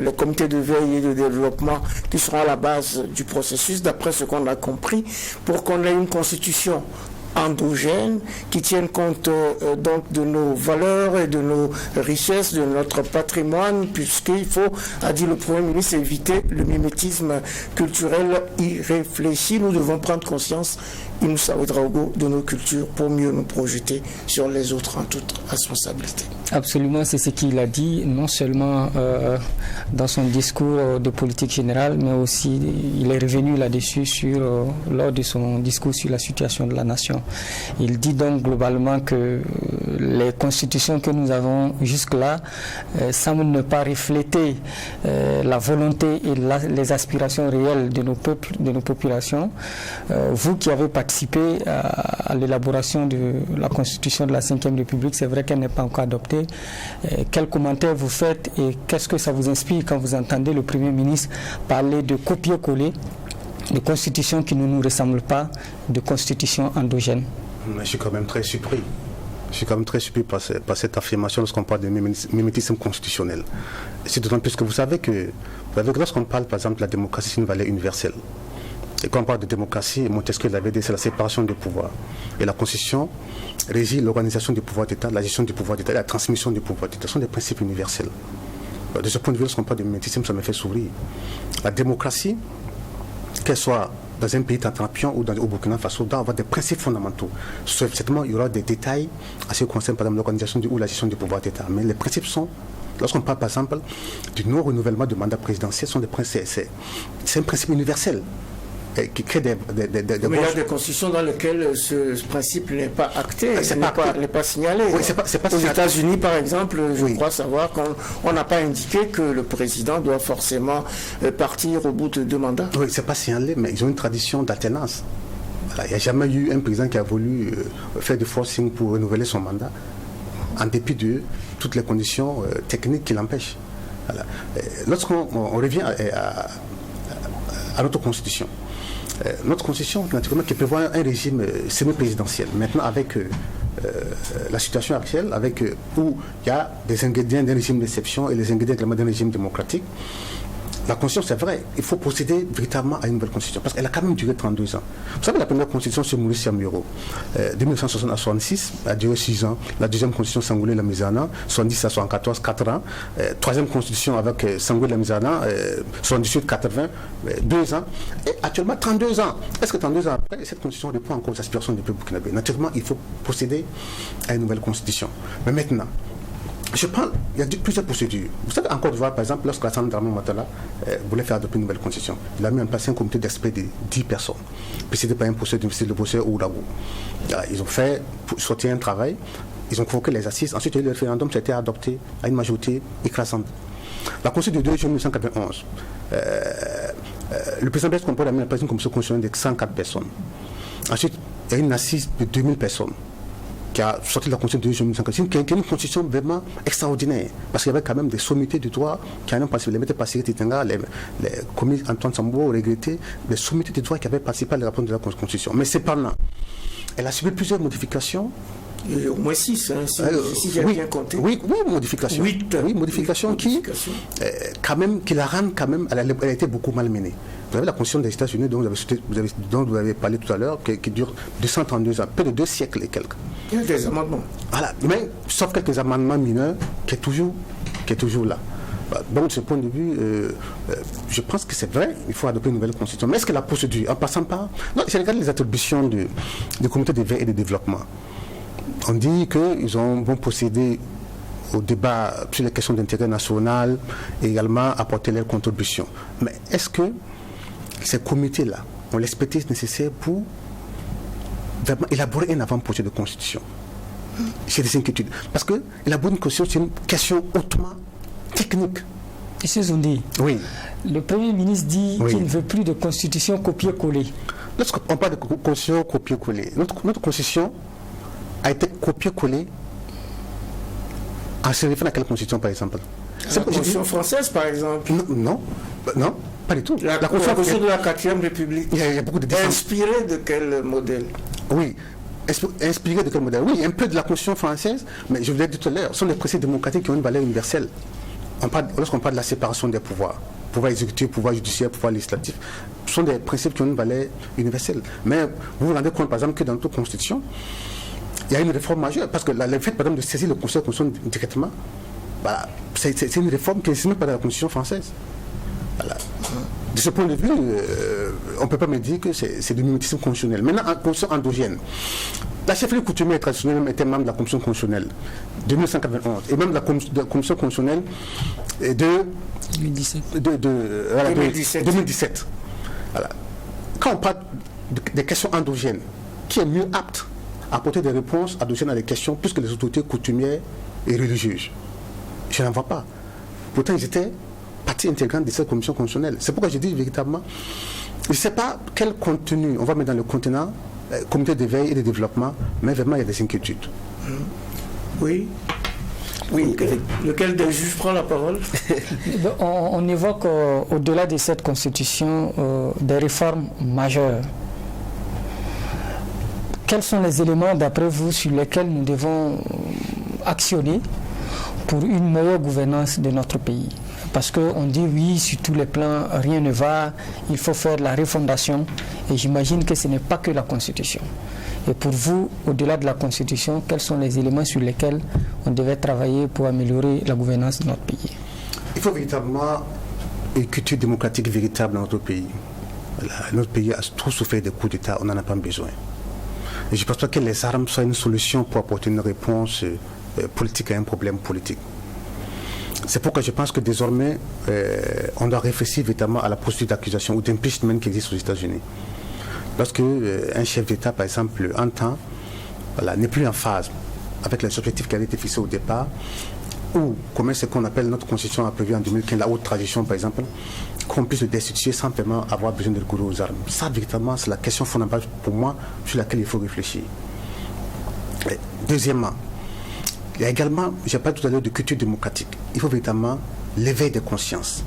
les comités de veille et de développement qui seront à la base du processus, d'après ce qu'on a compris, pour qu'on ait une constitution endogène qui tiennent compte donc de nos valeurs et de nos richesses, de notre patrimoine, puisqu'il faut, a dit le Premier ministre, éviter le mimétisme culturel irréfléchi. Nous devons prendre conscience, Innoussa Ouedraogo, de nos cultures pour mieux nous projeter sur les autres en toute responsabilité. Absolument, c'est ce qu'il a dit, non seulement dans son discours de politique générale, mais aussi il est revenu là-dessus lors de son discours sur la situation de la nation. Il dit donc globalement que les constitutions que nous avons jusque-là semblent ne pas refléter la volonté et les aspirations réelles de nos peuples, de nos populations. Vous qui avez participé à l'élaboration de la constitution de la 5e République, c'est vrai qu'elle n'est pas encore adoptée. Quels commentaires vous faites et qu'est-ce que ça vous inspire quand vous entendez le Premier ministre parler de copier-coller, de constitutions qui ne nous ressemblent pas, de constitutions endogènes? Je suis quand même très surpris. Je suis quand même très surpris par cette affirmation lorsqu'on parle de mimétisme constitutionnel. C'est d'autant plus que vous savez que lorsqu'on parle par exemple de la démocratie, c'est une valeur universelle. Et quand on parle de démocratie, Montesquieu l'avait dit, c'est la séparation des pouvoirs. Et la Constitution régit l'organisation du pouvoir d'État, la gestion du pouvoir d'État, la transmission du pouvoir d'État. Ce sont des principes universels. De ce point de vue, lorsqu'on parle de mimétisme, ça me fait sourire. La démocratie, qu'elle soit dans un pays tantampion ou au Burkina Faso, doit avoir des principes fondamentaux. Certainement, il y aura des détails à ce qui concerne par exemple l'organisation ou la gestion du pouvoir d'État. Mais les principes sont, lorsqu'on parle par exemple du non-renouvellement du mandat présidentiel, sont des principes, c'est un principe universel. Qui crée des mais il y a des constitutions dans lesquelles ce principe n'est pas acté, n'est pas signalé. Oui, c'est pas aux États-Unis, par exemple, je crois savoir qu'on n'a pas indiqué que le président doit forcément partir au bout de 2 mandats. Oui, c'est pas signalé, mais ils ont une tradition d'alternance. Voilà, il n'y a jamais eu un président qui a voulu faire du forcing pour renouveler son mandat, en dépit de toutes les conditions techniques qui l'empêchent. Voilà. Lorsqu'on revient à notre constitution, notre constitution, naturellement, qui prévoit un régime semi-présidentiel. Maintenant, avec la situation actuelle, où il y a des ingrédients d'un régime d'exception et les ingrédients également d'un régime démocratique, la Constitution, c'est vrai, il faut procéder véritablement à une nouvelle Constitution, parce qu'elle a quand même duré 32 ans. Vous savez, la première Constitution, c'est Maurice Yamiro, de 1960 à 66, a duré 6 ans. La deuxième Constitution, Sangoulé Lamizana, 70 à 74, 4 ans. Troisième Constitution avec Sangoulé Lamizana, 78, 80, 2 ans. Et actuellement, 32 ans. Est-ce que 32 ans après, cette Constitution répond encore aux aspirations du peuple burkinabé? Naturellement, il faut procéder à une nouvelle Constitution. Mais maintenant, je parle, il y a plusieurs procédures. Vous savez, en Côte d'Ivoire, par exemple, lorsque Alassane Dramane Ouattara voulait faire adopter une nouvelle constitution, il a mis en place un comité d'experts de 10 personnes, présidé par un professeur le professeur Ouedraogo. Ils ont fait sortir un travail, ils ont convoqué les assises, ensuite le référendum, ça a été adopté à une majorité écrasante. La Constitution de 2 juin 1991, le président Blaise Compaoré a mis en place une commission constitutionnelle de 104 personnes. Ensuite, il y a une assise de 2000 personnes qui a sorti la Constitution de 2 juin 1991, qui est une constitution vraiment extraordinaire, parce qu'il y avait quand même des sommités du droit qui avaient participé, les maîtres Passiri Titenga, les commis Antoine Sambo, regretté, des sommités du droit qui avaient participé à la réponse de la Constitution. Mais cependant, elle a subi plusieurs modifications. Et au moins 6, si j'ai bien compté. Oui, modifications. 8. Oui, modifications qui, quand même, qui la rendent quand même, elle a été beaucoup malmenée. Vous avez la Constitution des États-Unis dont vous avez parlé tout à l'heure, qui dure 232 ans, peu de 2 siècles et quelques. Il y a des amendements. Voilà, mais sauf quelques amendements mineurs qui est toujours là. Donc, de ce point de vue, je pense que c'est vrai, il faut adopter une nouvelle constitution. Mais est-ce que la procédure, en passant par... Non, je regarde les attributions du comité de veille et de développement. On dit qu'ils vont procéder au débat sur les questions d'intérêt national et également apporter leurs contributions. Mais est-ce que ces comités-là ont l'expertise nécessaire pour vraiment élaborer un avant-projet de constitution? J'ai des inquiétudes. Parce que élaborer une constitution, c'est une question hautement technique. Monsieur Zoundi, oui. Le Premier ministre dit qu'il ne veut plus de constitution copier-coller. Lorsqu'on parle de constitution copier-coller, notre constitution a été copier-coller en se référant à quelle constitution, par exemple? La constitution française, par exemple? Non, pas du tout. La constitution de la 4e République. Il y a beaucoup de différences. Inspirée de quel modèle? Oui. Inspiré de quel modèle? Oui, un peu de la Constitution française, mais je vous l'ai dit tout à l'heure, ce sont des principes démocratiques qui ont une valeur universelle. Lorsqu'on parle de la séparation des pouvoirs exécutif, pouvoir judiciaire, pouvoir législatif, ce sont des principes qui ont une valeur universelle. Mais vous vous rendez compte, par exemple, que dans notre Constitution, il y a une réforme majeure, parce que le fait, par exemple, de saisir le Conseil de Constitution directement, c'est une réforme qui est signée par la Constitution française. Voilà. De ce point de vue, on ne peut pas me dire que c'est du mimétisme constitutionnel. Maintenant, en constitution endogène, la chefferie coutumière traditionnelle était membre de la commission constitutionnelle de 1991 et même de la commission constitutionnelle de 2017. Voilà. Quand on parle des questions endogènes, qui est mieux apte à apporter des réponses endogènes à des questions plus que les autorités coutumières et religieuses? Je n'en vois pas. Pourtant, ils étaient partie intégrante de cette commission constitutionnelle. C'est pourquoi je dis véritablement, je ne sais pas quel contenu on va mettre dans le contenant, comité de veille et de développement, mais vraiment il y a des inquiétudes. Oui. Lequel des juges prend la parole? On évoque au-delà de cette constitution des réformes majeures. Quels sont les éléments, d'après vous, sur lesquels nous devons actionner pour une meilleure gouvernance de notre pays? Parce qu'on dit oui, sur tous les plans, rien ne va, il faut faire la refondation. Et j'imagine que ce n'est pas que la Constitution. Et pour vous, au-delà de la Constitution, quels sont les éléments sur lesquels on devait travailler pour améliorer la gouvernance de notre pays? Il faut véritablement une culture démocratique véritable dans notre pays. Notre pays a trop souffert des coups d'État, on n'en a pas besoin. Et je ne pense pas que les armes soient une solution pour apporter une réponse politique à un problème politique. C'est pourquoi je pense que désormais, on doit réfléchir véritablement à la procédure d'accusation ou d'impeachment qui existe aux États-Unis. Lorsque un chef d'État, par exemple, entend, n'est plus en phase avec les objectifs qui avaient été fixés au départ, ou comme ce qu'on appelle notre constitution a prévu en 2015, la haute tradition, par exemple, qu'on puisse le destituer sans vraiment avoir besoin de recourir aux armes. Ça, véritablement, c'est la question fondamentale pour moi sur laquelle il faut réfléchir. Et deuxièmement, il y a également, j'ai parlé tout à l'heure de culture démocratique. Il faut véritablement l'éveil des consciences.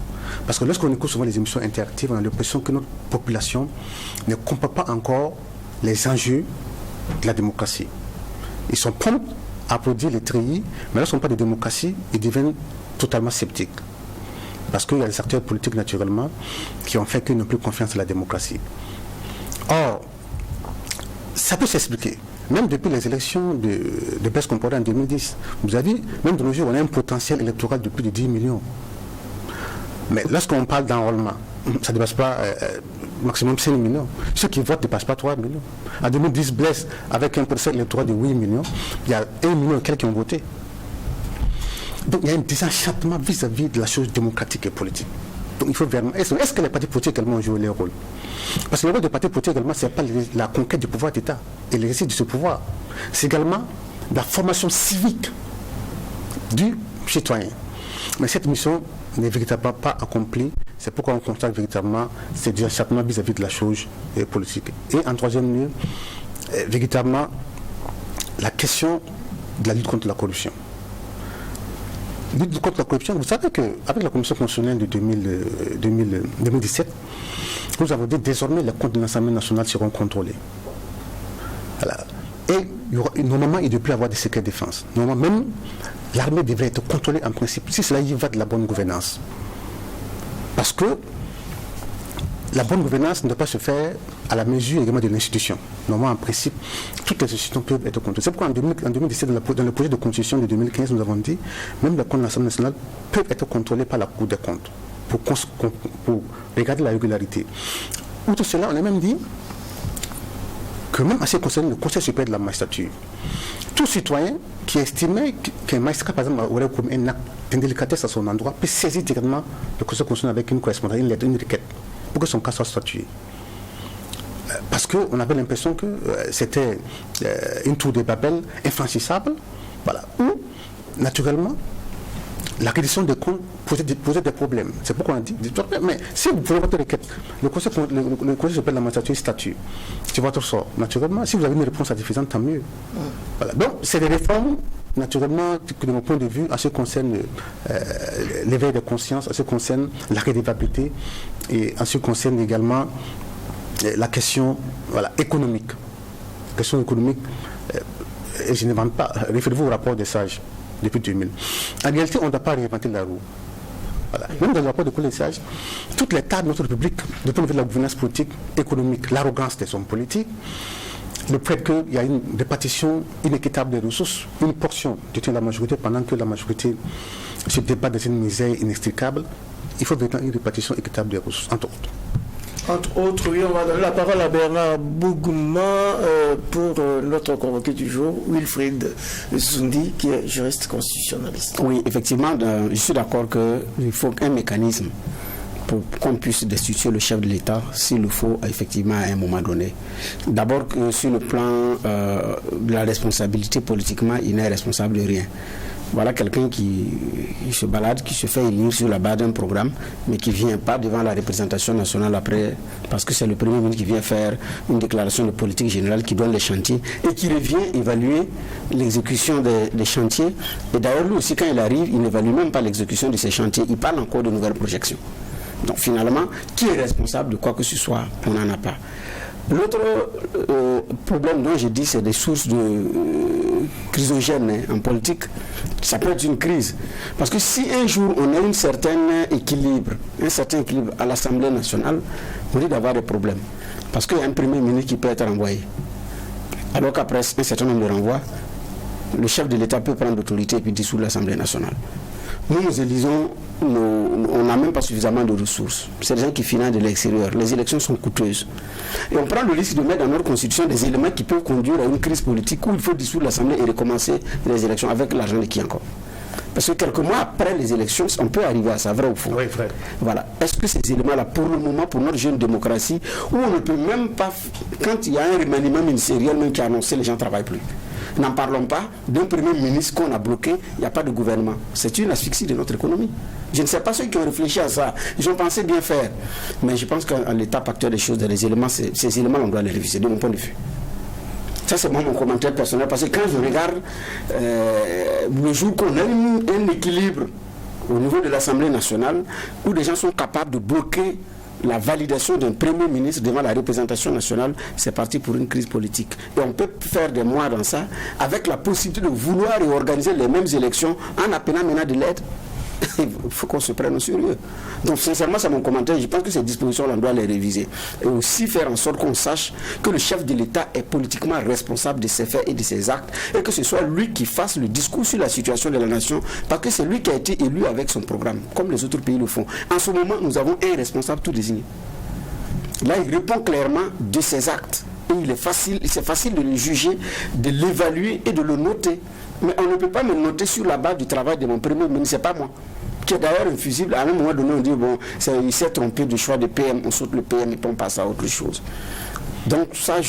Parce que lorsqu'on écoute souvent les émissions interactives, on a l'impression que notre population ne comprend pas encore les enjeux de la démocratie. Ils sont prompts à applaudir les treillis, mais lorsqu'on parle de démocratie, ils deviennent totalement sceptiques. Parce qu'il y a des acteurs politiques, naturellement, qui ont fait qu'ils n'ont plus confiance en la démocratie. Or, ça peut s'expliquer. Même depuis les élections de Blaise Compaoré en 2010, vous avez vu, même de nos jours, on a un potentiel électoral de plus de 10 millions. Mais lorsqu'on parle d'enrôlement, ça ne dépasse pas maximum 5 millions. Ceux qui votent ne dépassent pas 3 millions. En 2010, Blaise, avec un potentiel électoral de 8 millions, il y a 1 million et quelques qui ont voté. Donc il y a un désenchantement vis-à-vis de la chose démocratique et politique. Donc il faut vraiment... Est-ce que les partis politiques également ont joué leur rôle? Parce que le rôle des partis politiques également, ce n'est pas la conquête du pouvoir d'État et l'exercice de ce pouvoir. C'est également la formation civique du citoyen. Mais cette mission n'est véritablement pas accomplie. C'est pourquoi on constate véritablement ces déchargements vis-à-vis de la chose politique. Et en troisième lieu, véritablement, la question de la lutte contre la corruption. Lutte contre la corruption, vous savez qu'avec la Commission constitutionnelle de 2017, nous avons dit désormais les comptes de l'Assemblée nationale seront contrôlés. Voilà. Et normalement, il ne devrait plus avoir de secret défense. Normalement, même l'armée devrait être contrôlée en principe, si cela y va de la bonne gouvernance. Parce que la bonne gouvernance ne doit pas se faire à la mesure également de l'institution. Normalement, en principe, toutes les institutions peuvent être contrôlées. C'est pourquoi en 2017, dans le projet de constitution de 2015, nous avons dit même les comptes de l'Assemblée nationale peuvent être contrôlés par la Cour des comptes pour regarder la régularité. Outre cela, on a même dit que même à ce qui concerne le Conseil supérieur de la magistrature, tout citoyen qui estimait qu'un magistrat, par exemple, aurait commis un acte d'indélicatesse à son endroit, peut saisir directement le Conseil constitutionnel avec une correspondance, une lettre, une requête, pour que son cas soit statué. Parce qu'on avait l'impression que c'était une tour de Babel infranchissable, voilà, où, naturellement, la reddition des comptes posait des problèmes. C'est pourquoi on dit, mais si vous prenez votre requête, le Conseil supérieur de la magistrature statue, c'est votre sort. Naturellement, si vous avez une réponse satisfaisante, tant mieux. Voilà. Donc, c'est des réformes, naturellement, de mon point de vue, en ce qui concerne l'éveil de conscience, en ce qui concerne la redevabilité, et en ce qui concerne également la question économique. La question économique, et je ne vante pas, référez-vous au rapport des sages depuis 2000. En réalité, on ne doit pas réinventer la roue. Voilà. Même dans le rapport de Collège des sages, toutes les tables de notre République, du point de vue de la gouvernance politique, économique, l'arrogance des hommes politiques, le fait qu'il y a une répartition inéquitable des ressources, une portion détient la majorité pendant que la majorité se débat dans une misère inextricable, il faut vraiment une répartition équitable des ressources, entre autres. Entre autres, oui, on va donner la parole à Bernard Bougouma pour notre convoqué du jour, Wilfried Zundi, qui est juriste constitutionnaliste. Oui, effectivement, je suis d'accord qu'il faut un mécanisme pour qu'on puisse destituer le chef de l'État s'il le faut effectivement à un moment donné. D'abord, sur le plan de la responsabilité politiquement, il n'est responsable de rien. Voilà quelqu'un qui se balade, qui se fait élire sur la base d'un programme, mais qui ne vient pas devant la représentation nationale après, parce que c'est le Premier ministre qui vient faire une déclaration de politique générale qui donne les chantiers et qui revient évaluer l'exécution des chantiers. Et d'ailleurs, lui aussi, quand il arrive, il n'évalue même pas l'exécution de ces chantiers, il parle encore de nouvelles projections. Donc finalement, qui est responsable de quoi que ce soit? On n'en a pas. L'autre problème dont je dis, c'est des sources chrysogènes en politique. Ça peut être une crise. Parce que si un jour on a un certain équilibre à l'Assemblée nationale, on risque d'avoir des problèmes. Parce qu'il y a un Premier ministre qui peut être renvoyé. Alors qu'après un certain nombre de renvois, le chef de l'État peut prendre l'autorité et puis dissoudre l'Assemblée nationale. Nous élisons, on n'a même pas suffisamment de ressources. C'est des gens qui financent de l'extérieur. Les élections sont coûteuses. Et on prend le risque de mettre dans notre constitution des éléments qui peuvent conduire à une crise politique où il faut dissoudre l'Assemblée et recommencer les élections avec l'argent de qui encore. Parce que quelques mois après les élections, on peut arriver à ça, vrai ou faux? Oui, vrai. Voilà. Est-ce que ces éléments-là, pour le moment, pour notre jeune démocratie, où on ne peut même pas, quand il y a un remaniement ministériel même qui a annoncé, les gens ne travaillent plus. N'en parlons pas d'un Premier ministre qu'on a bloqué, il n'y a pas de gouvernement. C'est une asphyxie de notre économie. Je ne sais pas ceux qui ont réfléchi à ça. Ils ont pensé bien faire. Mais je pense qu'à l'étape actuelle des choses, ces éléments, on doit les réviser, de mon point de vue. Ça, c'est mon commentaire personnel, parce que quand je regarde le jour qu'on a un équilibre au niveau de l'Assemblée nationale, où des gens sont capables de bloquer la validation d'un Premier ministre devant la représentation nationale, c'est parti pour une crise politique. Et on peut faire des mois dans ça, avec la possibilité de vouloir réorganiser les mêmes élections en appelant maintenant de l'aide. Il faut qu'on se prenne au sérieux. Donc sincèrement, c'est mon commentaire. Je pense que ces dispositions-là, on doit les réviser. Et aussi faire en sorte qu'on sache que le chef de l'État est politiquement responsable de ses faits et de ses actes, et que ce soit lui qui fasse le discours sur la situation de la nation, parce que c'est lui qui a été élu avec son programme, comme les autres pays le font. En ce moment, nous avons un responsable tout désigné. Là, il répond clairement de ses actes. Et c'est facile de le juger, de l'évaluer et de le noter. Mais on ne peut pas me noter sur la base du travail de mon Premier ministre, c'est pas moi. Qui est d'ailleurs infusible. À un moment donné, on dit, bon, il s'est trompé de choix de PM, on saute le PM et puis on passe à autre chose. Donc ça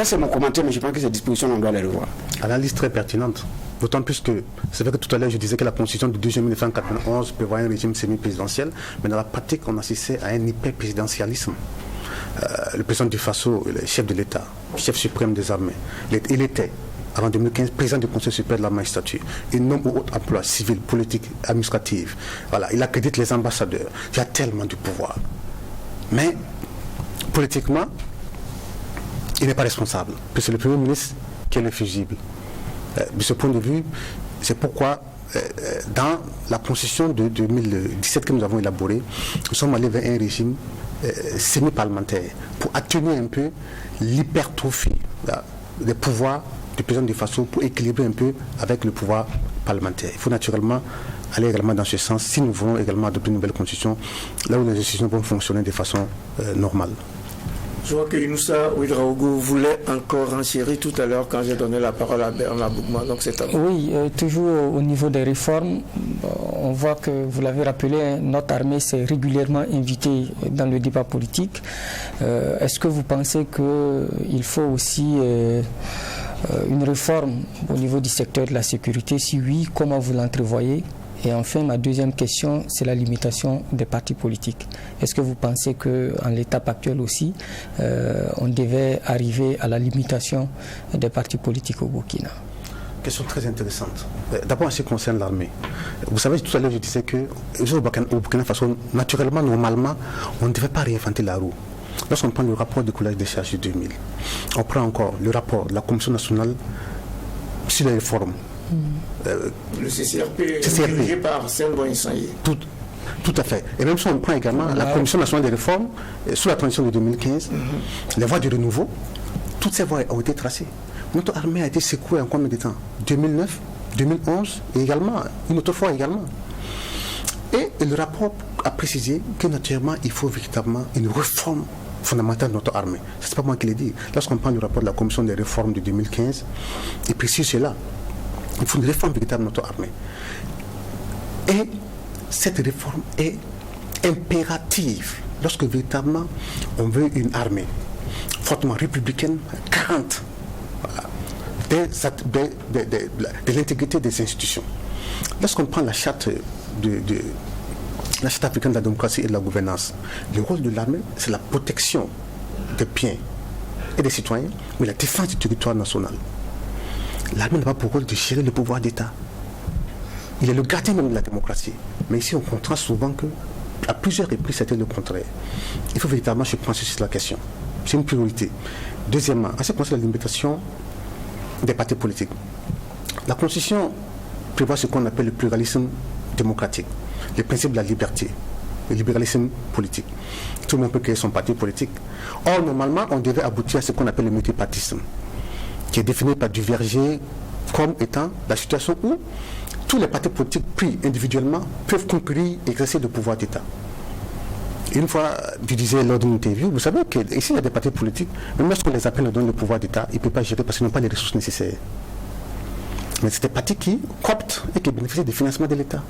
c'est mon commentaire, mais je pense que ces dispositions, on doit les revoir. Analyse très pertinente. D'autant plus que, c'est vrai que tout à l'heure je disais que la constitution de 2 juin 1991 prévoit un régime semi-présidentiel, mais dans la pratique on assistait à un hyper-présidentialisme. Le président du Faso, le chef de l'État, chef suprême des armées, il était, avant 2015, président du Conseil supérieur de la magistrature. Il nomme au haut emploi civil, politique, administratif. Voilà, il accrédite les ambassadeurs. Il y a tellement de pouvoir. Mais, politiquement, il n'est pas responsable. Puis c'est le Premier ministre qui est le fusible. De ce point de vue, c'est pourquoi, dans la constitution de 2017 que nous avons élaborée, nous sommes allés vers un régime semi-parlementaire pour atténuer un peu l'hypertrophie des pouvoirs du président du Faso pour équilibrer un peu avec le pouvoir parlementaire. Il faut naturellement aller également dans ce sens si nous voulons également adopter une nouvelle constitution là où les institutions vont fonctionner de façon normale. Je vois que Inoussa Ouedraogo voulait encore enchérir tout à l'heure quand j'ai donné la parole à Bernard Boukma. Donc c'est à vous. Oui, toujours au niveau des réformes, on voit que, vous l'avez rappelé, notre armée s'est régulièrement invitée dans le débat politique. Est-ce que vous pensez qu'il faut aussi une réforme au niveau du secteur de la sécurité? Si oui, comment vous l'entrevoyez? Et enfin, ma deuxième question, c'est la limitation des partis politiques. Est-ce que vous pensez qu'en l'étape actuelle aussi, on devait arriver à la limitation des partis politiques au Burkina? Question très intéressante. D'abord, en ce qui concerne l'armée. Vous savez, tout à l'heure, je disais que au Burkina Faso, naturellement, normalement, on ne devait pas réinventer la roue. Lorsqu'on prend le rapport du collège des charges de 2000, on prend encore le rapport de la Commission nationale sur les réformes. Le CCRP dirigé par Senghor Nsayi. Tout à fait. Et même si on prend également la Commission nationale des réformes, sous la transition de 2015, les voies du renouveau, toutes ces voies ont été tracées. Notre armée a été secouée en combien de temps? 2009, 2011 et également, une autre fois également. Et le rapport a précisé que naturellement, il faut véritablement une réforme fondamentale de notre armée. Ce n'est pas moi qui l'ai dit. Lorsqu'on prend le rapport de la Commission des réformes de 2015, il précise cela. Il faut une réforme véritable de notre armée. Et cette réforme est impérative lorsque véritablement on veut une armée fortement républicaine, 40, de l'intégrité des institutions. Lorsqu'on prend la charte la charte africaine de la démocratie et de la gouvernance, le rôle de l'armée, c'est la protection des biens et des citoyens, mais la défense du territoire national. L'armée n'a pas pour rôle de gérer le pouvoir d'État. Il est le gardien même de la démocratie. Mais ici, on contraste souvent qu'à plusieurs reprises, c'était le contraire. Il faut véritablement se pencher sur la question. C'est une priorité. Deuxièmement, en ce qui concerne la limitation des partis politiques, la Constitution prévoit ce qu'on appelle le pluralisme démocratique, le principe de la liberté, le libéralisme politique. Tout le monde peut créer son parti politique. Or, normalement, on devait aboutir à ce qu'on appelle le multipartisme, qui est défini par Duverger comme étant la situation où tous les partis politiques pris individuellement peuvent concourir et exercer le pouvoir d'État. Une fois, je disais lors d'une interview, vous savez qu'ici il y a des partis politiques, même lorsqu'on les appelle et donne le pouvoir d'État, ils ne peuvent pas gérer parce qu'ils n'ont pas les ressources nécessaires. Mais c'est des partis qui cooptent et qui bénéficient du financement de l'État.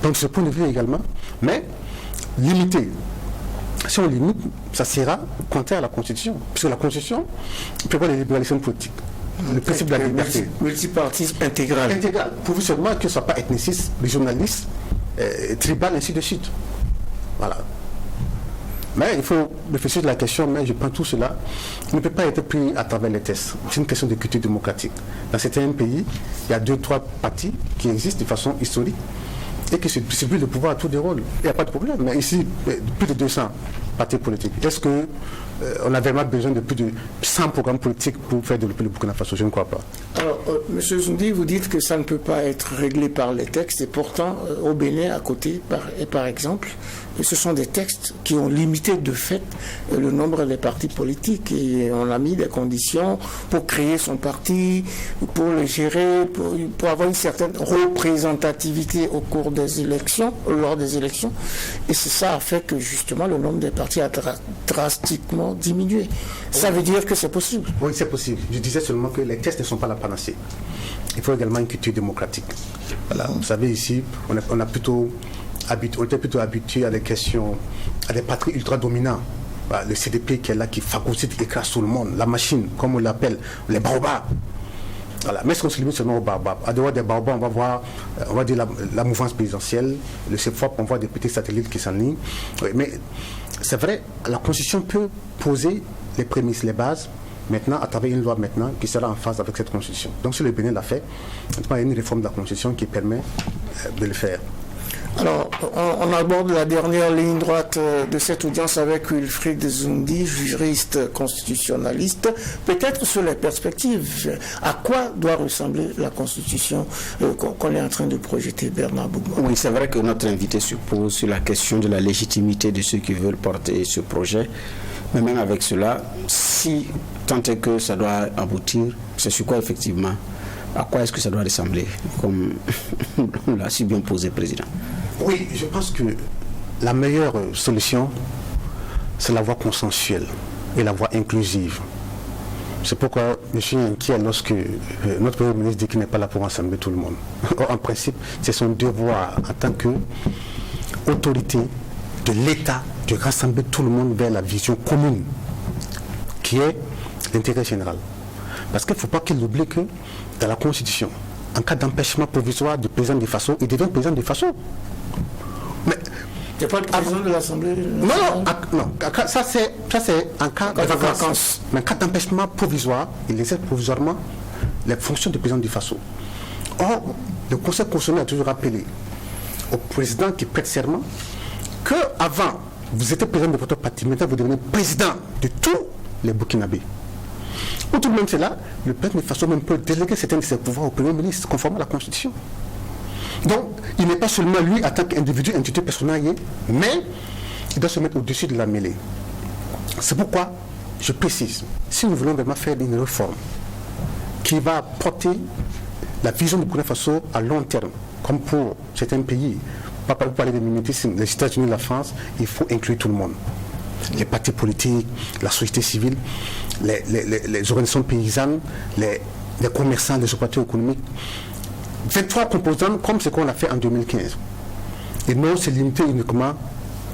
Donc, ce point de vue également, mais limité. Si on limite, ça sera contraire à la Constitution. Puisque la Constitution prévoit le libéralisme politique. Le principe de la liberté. Multipartisme intégral. Intégral. Pourvu seulement que ce ne soit pas ethniciste, régionaliste, tribal, ainsi de suite. Voilà. Mais il faut réfléchir à la question, mais je prends tout cela. Il ne peut pas être pris à travers les tests. C'est une question de culture démocratique. Dans certains pays, il y a 2-3 partis qui existent de façon historique et qui se distribuent le pouvoir à tous les rôles. Il n'y a pas de problème. Mais ici, plus de 200 partis politiques. Est-ce qu'on a vraiment besoin de plus de 100 programmes politiques pour faire développer le Burkina Faso? Je ne crois pas. Alors, M. Zoundi, vous dites que ça ne peut pas être réglé par les textes, et pourtant, au Bénin, à côté, par exemple, ce sont des textes qui ont limité de fait le nombre des partis politiques, et on a mis des conditions pour créer son parti, pour le gérer, pour avoir une certaine représentativité au cours des élections, lors des élections, et c'est ça a fait que justement le nombre des partis a drastiquement diminué. Ça veut dire que c'est possible? Oui, c'est possible. Je disais seulement que les tests ne sont pas la panacée. Il faut également une culture démocratique. Voilà. Vous savez, ici, on était plutôt habitué à des questions, à des partis ultra dominants. Voilà, le CDP qui est là, qui phagocyte, qui écrase tout le monde. La machine, comme on l'appelle, les baobabs. Voilà. Mais est-ce qu'on se limite seulement aux baobabs? À dehors des baobabs, on va voir, on va dire la mouvance présidentielle, le CFOP, on voit des petits satellites qui s'enlignent. Oui, mais c'est vrai, la Constitution peut poser les prémices, les bases, maintenant, à travers une loi maintenant, qui sera en phase avec cette Constitution. Donc si le Bénin l'a fait, il y a une réforme de la Constitution qui permet de le faire. Alors, on aborde la dernière ligne droite de cette audience avec Wilfried Zoundi, juriste constitutionnaliste. Peut-être sur les perspectives, à quoi doit ressembler la Constitution qu'on est en train de projeter, Bernard Bougma? Oui, c'est vrai que notre invité se pose sur la question de la légitimité de ceux qui veulent porter ce projet. Mais même avec cela, si tant est que ça doit aboutir, c'est sur quoi effectivement? À quoi est-ce que ça doit ressembler, comme l'a si bien posé le président? Oui, je pense que la meilleure solution, c'est la voie consensuelle et la voie inclusive. C'est pourquoi je suis inquiet lorsque notre Premier ministre dit qu'il n'est pas là pour rassembler tout le monde. Or, en principe, c'est son devoir en tant qu'autorité de l'État de rassembler tout le monde vers la vision commune, qui est l'intérêt général. Parce qu'il ne faut pas qu'il oublie que dans la Constitution, en cas d'empêchement provisoire du président de Faso, il devient président de Faso. Mais il n'y a pas de président de l'Assemblée? Non, ça c'est en cas de vacances. Mais en cas d'empêchement provisoire, il exerce provisoirement les fonctions du président de Faso. Or, le Conseil constitutionnel a toujours rappelé au président qui prête serment qu'avant, vous étiez président de votre parti, maintenant vous devenez président de tous les Burkinabés. Outre même cela, le président de Faso même peut déléguer certains de ses pouvoirs au Premier ministre, conformément à la Constitution. Donc, il n'est pas seulement lui, en tant qu'individu, entité personnelle, mais il doit se mettre au-dessus de la mêlée. C'est pourquoi, je précise, si nous voulons vraiment faire une réforme qui va porter la vision du Burkina Faso à long terme, comme pour certains pays, pas pour parler de mimétisme, les États-Unis, la France, il faut inclure tout le monde. Les partis politiques, la société civile, les organisations paysannes, les commerçants, les opérateurs économiques. 23 composants comme ce qu'on a fait en 2015. Et non se limiter uniquement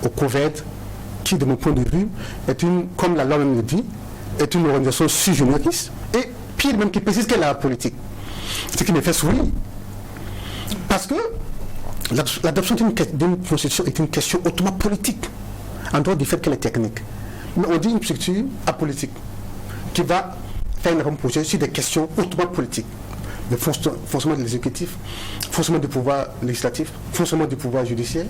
au COVED, qui, de mon point de vue, est une, comme la loi même le dit, est une organisation sui generis, et pire même qui précise qu'elle est la politique. Ce qui me fait sourire. Parce que l'adoption d'une constitution est une question hautement politique, en dehors du fait qu'elle est technique. Mais on dit une structure apolitique, qui va faire une réforme projet sur des questions hautement politiques. Le fonctionnement de l'exécutif, fonctionnement du pouvoir législatif, fonctionnement du pouvoir judiciaire.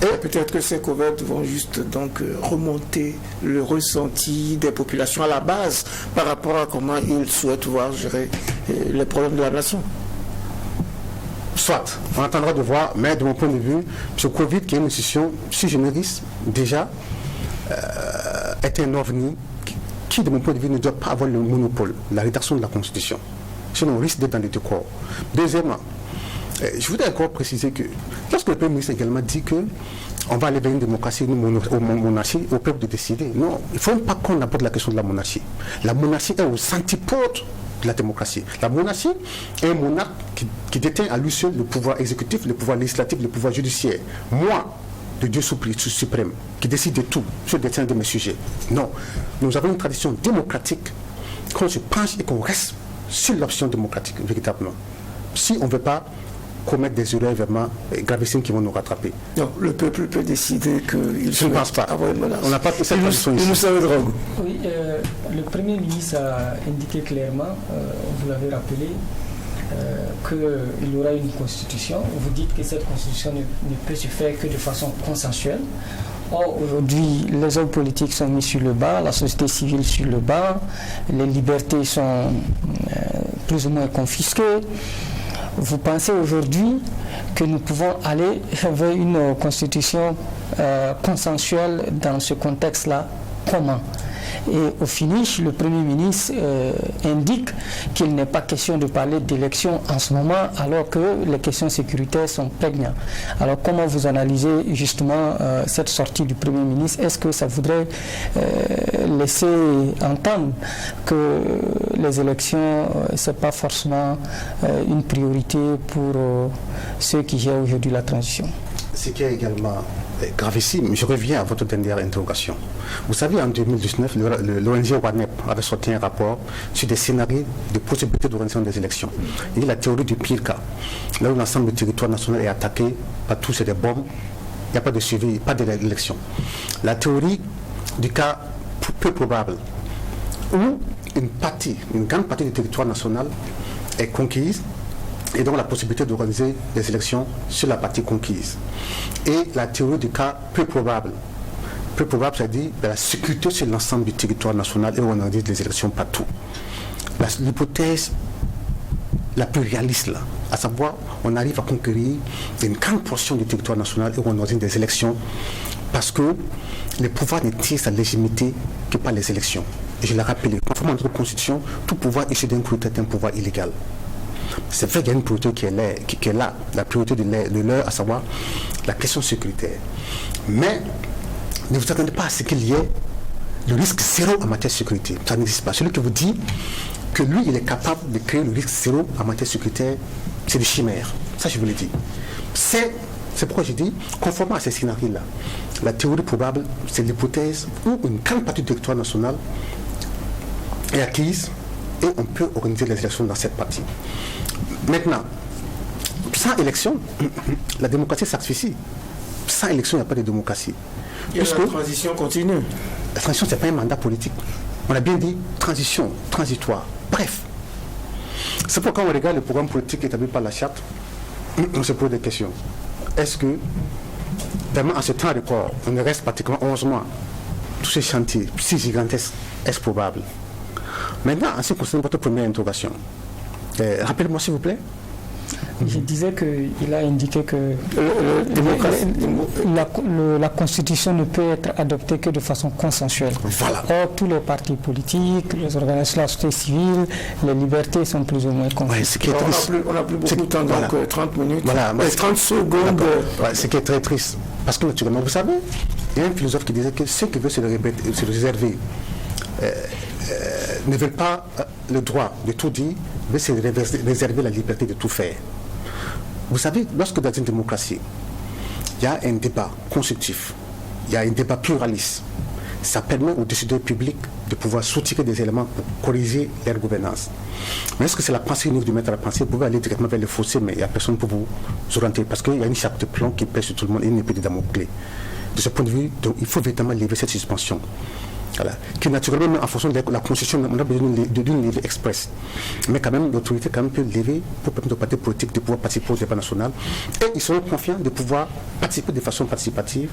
Et peut-être que ces couvertes vont juste donc remonter le ressenti des populations à la base par rapport à comment ils souhaitent voir gérer les problèmes de la nation. Soit, on attendra de voir, mais de mon point de vue, ce Covid qui est une institution sui generis, déjà, est un ovni qui, de mon point de vue, ne doit pas avoir le monopole, la rédaction de la Constitution. Sinon, on risque d'être dans les deux corps. Deuxièmement, je voudrais encore préciser que lorsque le Premier ministre également dit qu'on va aller vers une démocratie, une monarchie, au peuple de décider. Non, il ne faut pas qu'on aborde la question de la monarchie. La monarchie est aux antipodes de la démocratie. La monarchie est un monarque qui détient à lui seul le pouvoir exécutif, le pouvoir législatif, le pouvoir judiciaire. Moi, le Dieu suprême, qui décide de tout, je détiens de mes sujets. Non, nous avons une tradition démocratique qu'on se penche et qu'on reste sur l'option démocratique, véritablement. Si on ne veut pas commettre des erreurs vraiment gravissimes qui vont nous rattraper. Non, le peuple peut décider qu'il je ne pense pas. On n'a pas cette tradition ici. Oui, le Premier ministre a indiqué clairement, vous l'avez rappelé, qu'il y aura une constitution. Vous dites que cette constitution ne peut se faire que de façon consensuelle. Or, aujourd'hui, les hommes politiques sont mis sur le banc, la société civile sur le banc, les libertés sont plus ou moins confisquées. Vous pensez aujourd'hui que nous pouvons aller vers une constitution consensuelle dans ce contexte-là? Comment? Et au finish, le Premier ministre indique qu'il n'est pas question de parler d'élection en ce moment, alors que les questions sécuritaires sont prégnantes. Alors comment vous analysez justement cette sortie du Premier ministre? Est-ce que ça voudrait laisser entendre que les élections, ce n'est pas forcément une priorité pour ceux qui gèrent aujourd'hui la transition? Ce qui est également gravissime. Je reviens à votre dernière interrogation. Vous savez, en 2019, l'ONG WANEP avait sorti un rapport sur des scénarios de possibilités d'organisation des élections. Il y a la théorie du pire cas, là où l'ensemble du territoire national est attaqué par tous ces bombes, il n'y a pas de suivi, pas d'élection. La théorie du cas peu probable, où une grande partie du territoire national est conquise, et donc la possibilité d'organiser des élections sur la partie conquise. Et la théorie du cas peu probable. Peu probable, c'est-à-dire la sécurité sur l'ensemble du territoire national et où on organise des élections partout. L'hypothèse la plus réaliste, là, à savoir, on arrive à conquérir une grande portion du territoire national et où on organise des élections parce que le pouvoir ne tire sa légitimité que par les élections. Et je l'ai rappelé, conformément à notre constitution, tout pouvoir issu d'un coup est un pouvoir illégal. C'est vrai qu'il y a une priorité qui est là, la priorité de l'heure, à savoir la question sécuritaire. Mais ne vous attendez pas à ce qu'il y ait le risque zéro en matière de sécurité. Ça n'existe pas. Celui qui vous dit que lui, il est capable de créer le risque zéro en matière sécuritaire, c'est du chimère. Ça, je vous l'ai dit. C'est pourquoi je dis, conformément à ces scénarios-là, la théorie probable, c'est l'hypothèse où une grande partie du territoire national est acquise et on peut organiser les élections dans cette partie. Maintenant, sans élection, la démocratie s'asphyxie. Sans élection, il n'y a pas de démocratie. Et la transition continue. La transition, ce n'est pas un mandat politique. On a bien dit transition, transitoire. Bref. C'est pourquoi on regarde le programme politique établi par la charte, on se pose des questions. Est-ce que, vraiment en ce temps record, on reste pratiquement 11 mois, tous ces chantiers si gigantesques, est-ce probable? Maintenant, en ce qui concerne votre première interrogation, rappelez-moi s'il vous plaît. Je disais qu'il a indiqué que la Constitution ne peut être adoptée que de façon consensuelle. Voilà. Or, tous les partis politiques, les organisations de la société civile, les libertés sont plus ou moins consensuelles. On n'a plus beaucoup de temps, donc voilà. 30 minutes, voilà. 30 secondes. Voilà, ce qui est très triste. Parce que naturellement, vous savez, il y a un philosophe qui disait que ceux qui veulent se réserver ne veulent pas le droit de tout dire, veulent se réserver la liberté de tout faire. Vous savez, lorsque dans une démocratie, il y a un débat constructif, il y a un débat pluraliste, ça permet aux décideurs publics de pouvoir soutirer des éléments pour corriger leur gouvernance. Mais est-ce que c'est la pensée unique du maître à penser? Vous pouvez aller directement vers le fossé, mais il n'y a personne pour vous orienter, parce qu'il y a une chape de plomb qui pèse sur tout le monde et une épée de Damoclès. De ce point de vue, donc, il faut véritablement lever cette suspension. Voilà. Qui naturellement, en fonction de la Constitution, on a besoin d'une levée express. Mais quand même, l'autorité quand même peut lever pour permettre aux partis politiques de pouvoir participer au débat national. Et ils seront confiants de pouvoir participer de façon participative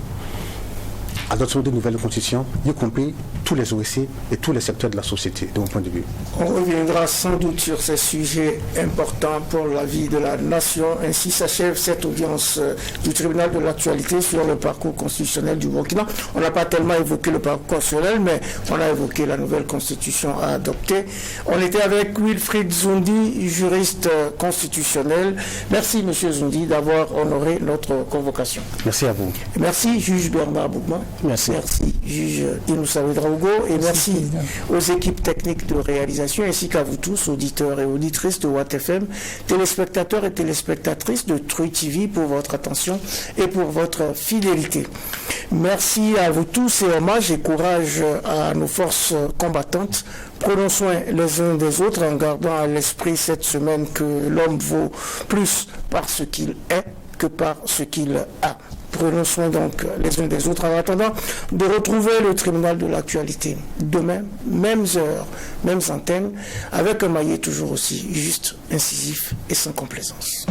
à l'adoption de nouvelles constitutions, y compris tous les OSC et tous les secteurs de la société, de mon point de vue. On reviendra sans doute sur ces sujets importants pour la vie de la nation. Ainsi s'achève cette audience du tribunal de l'actualité sur le parcours constitutionnel du Burkina. On n'a pas tellement évoqué le parcours constitutionnel, mais on a évoqué la nouvelle constitution à adopter. On était avec Wilfried Zoundi, juriste constitutionnel. Merci, M. Zoundi, d'avoir honoré notre convocation. Merci à vous. Et merci, juge Bernard Bougman. Merci. Merci, juge Inoussa Ouedraogo. Et merci aux équipes techniques de réalisation, ainsi qu'à vous tous, auditeurs et auditrices de Watt FM, téléspectateurs et téléspectatrices de Truy TV, pour votre attention et pour votre fidélité. Merci à vous tous et hommage et courage à nos forces combattantes. Prenons soin les uns des autres en gardant à l'esprit cette semaine que l'homme vaut plus par ce qu'il est que par ce qu'il a. Prenons soin donc les uns des autres en attendant de retrouver le tribunal de l'actualité demain, mêmes heures, mêmes antennes, avec un maillet toujours aussi juste, incisif et sans complaisance.